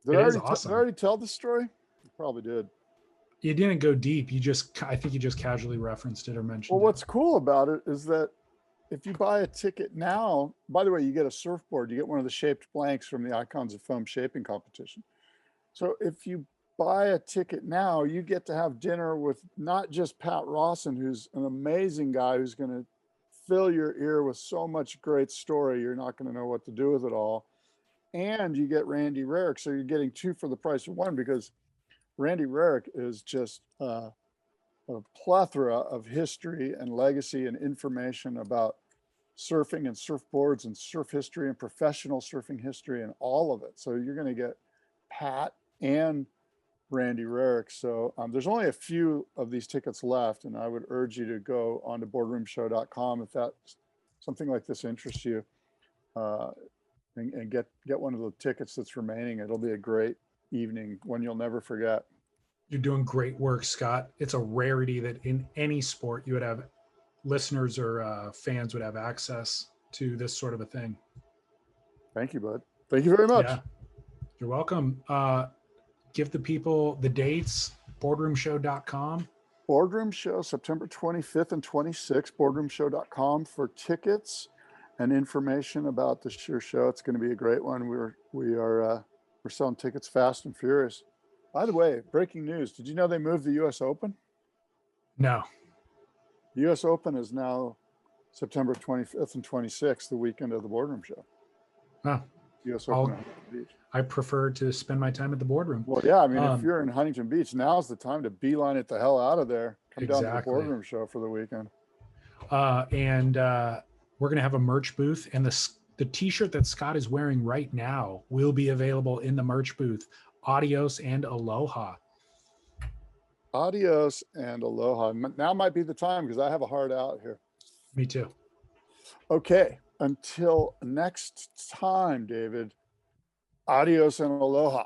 Did I already tell the story? I probably did. You didn't go deep. I think you just casually referenced it or mentioned it. Well, what's cool about it is that if you buy a ticket now, by the way, you get a surfboard. You get one of the shaped blanks from the Icons of Foam shaping competition. So if you buy a ticket now, you get to have dinner with not just Pat Rawson, who's an amazing guy who's going to fill your ear with so much great story, you're not going to know what to do with it all. And you get Randy Rarick. So you're getting 2 for the price of 1, because Randy Rarick is just a plethora of history and legacy and information about surfing and surfboards and surf history and professional surfing history and all of it. So you're going to get Pat and Randy Rarick. So there's only a few of these tickets left, and I would urge you to go on to boardroomshow.com if that's something like this interests you, and get one of the tickets that's remaining. It'll be a great evening, one you'll never forget. You're doing great work, Scott. It's a rarity that in any sport you would have listeners or fans would have access to this sort of a thing. Thank you, bud. Thank you very much. Yeah, you're welcome. Give the people the dates, boardroomshow.com. Boardroom Show, September 25th and 26th, boardroomshow.com for tickets and information about the sheer show. It's going to be a great one. We're selling tickets fast and furious. By the way, breaking news. Did you know they moved the US Open? No. The US Open is now September 25th and 26th, the weekend of the Boardroom Show. Huh. US Open at Huntington Beach. I prefer to spend my time at the Boardroom. Well, yeah, I mean, if you're in Huntington Beach, now's the time to beeline it the hell out of there. Come down to the Boardroom Show for the weekend. And we're going to have a merch booth, and the t-shirt that Scott is wearing right now will be available in the merch booth. Adios and aloha. Adios and aloha. Now might be the time, because I have a heart out here. Me too. Okay. Until next time, David. Adios and aloha.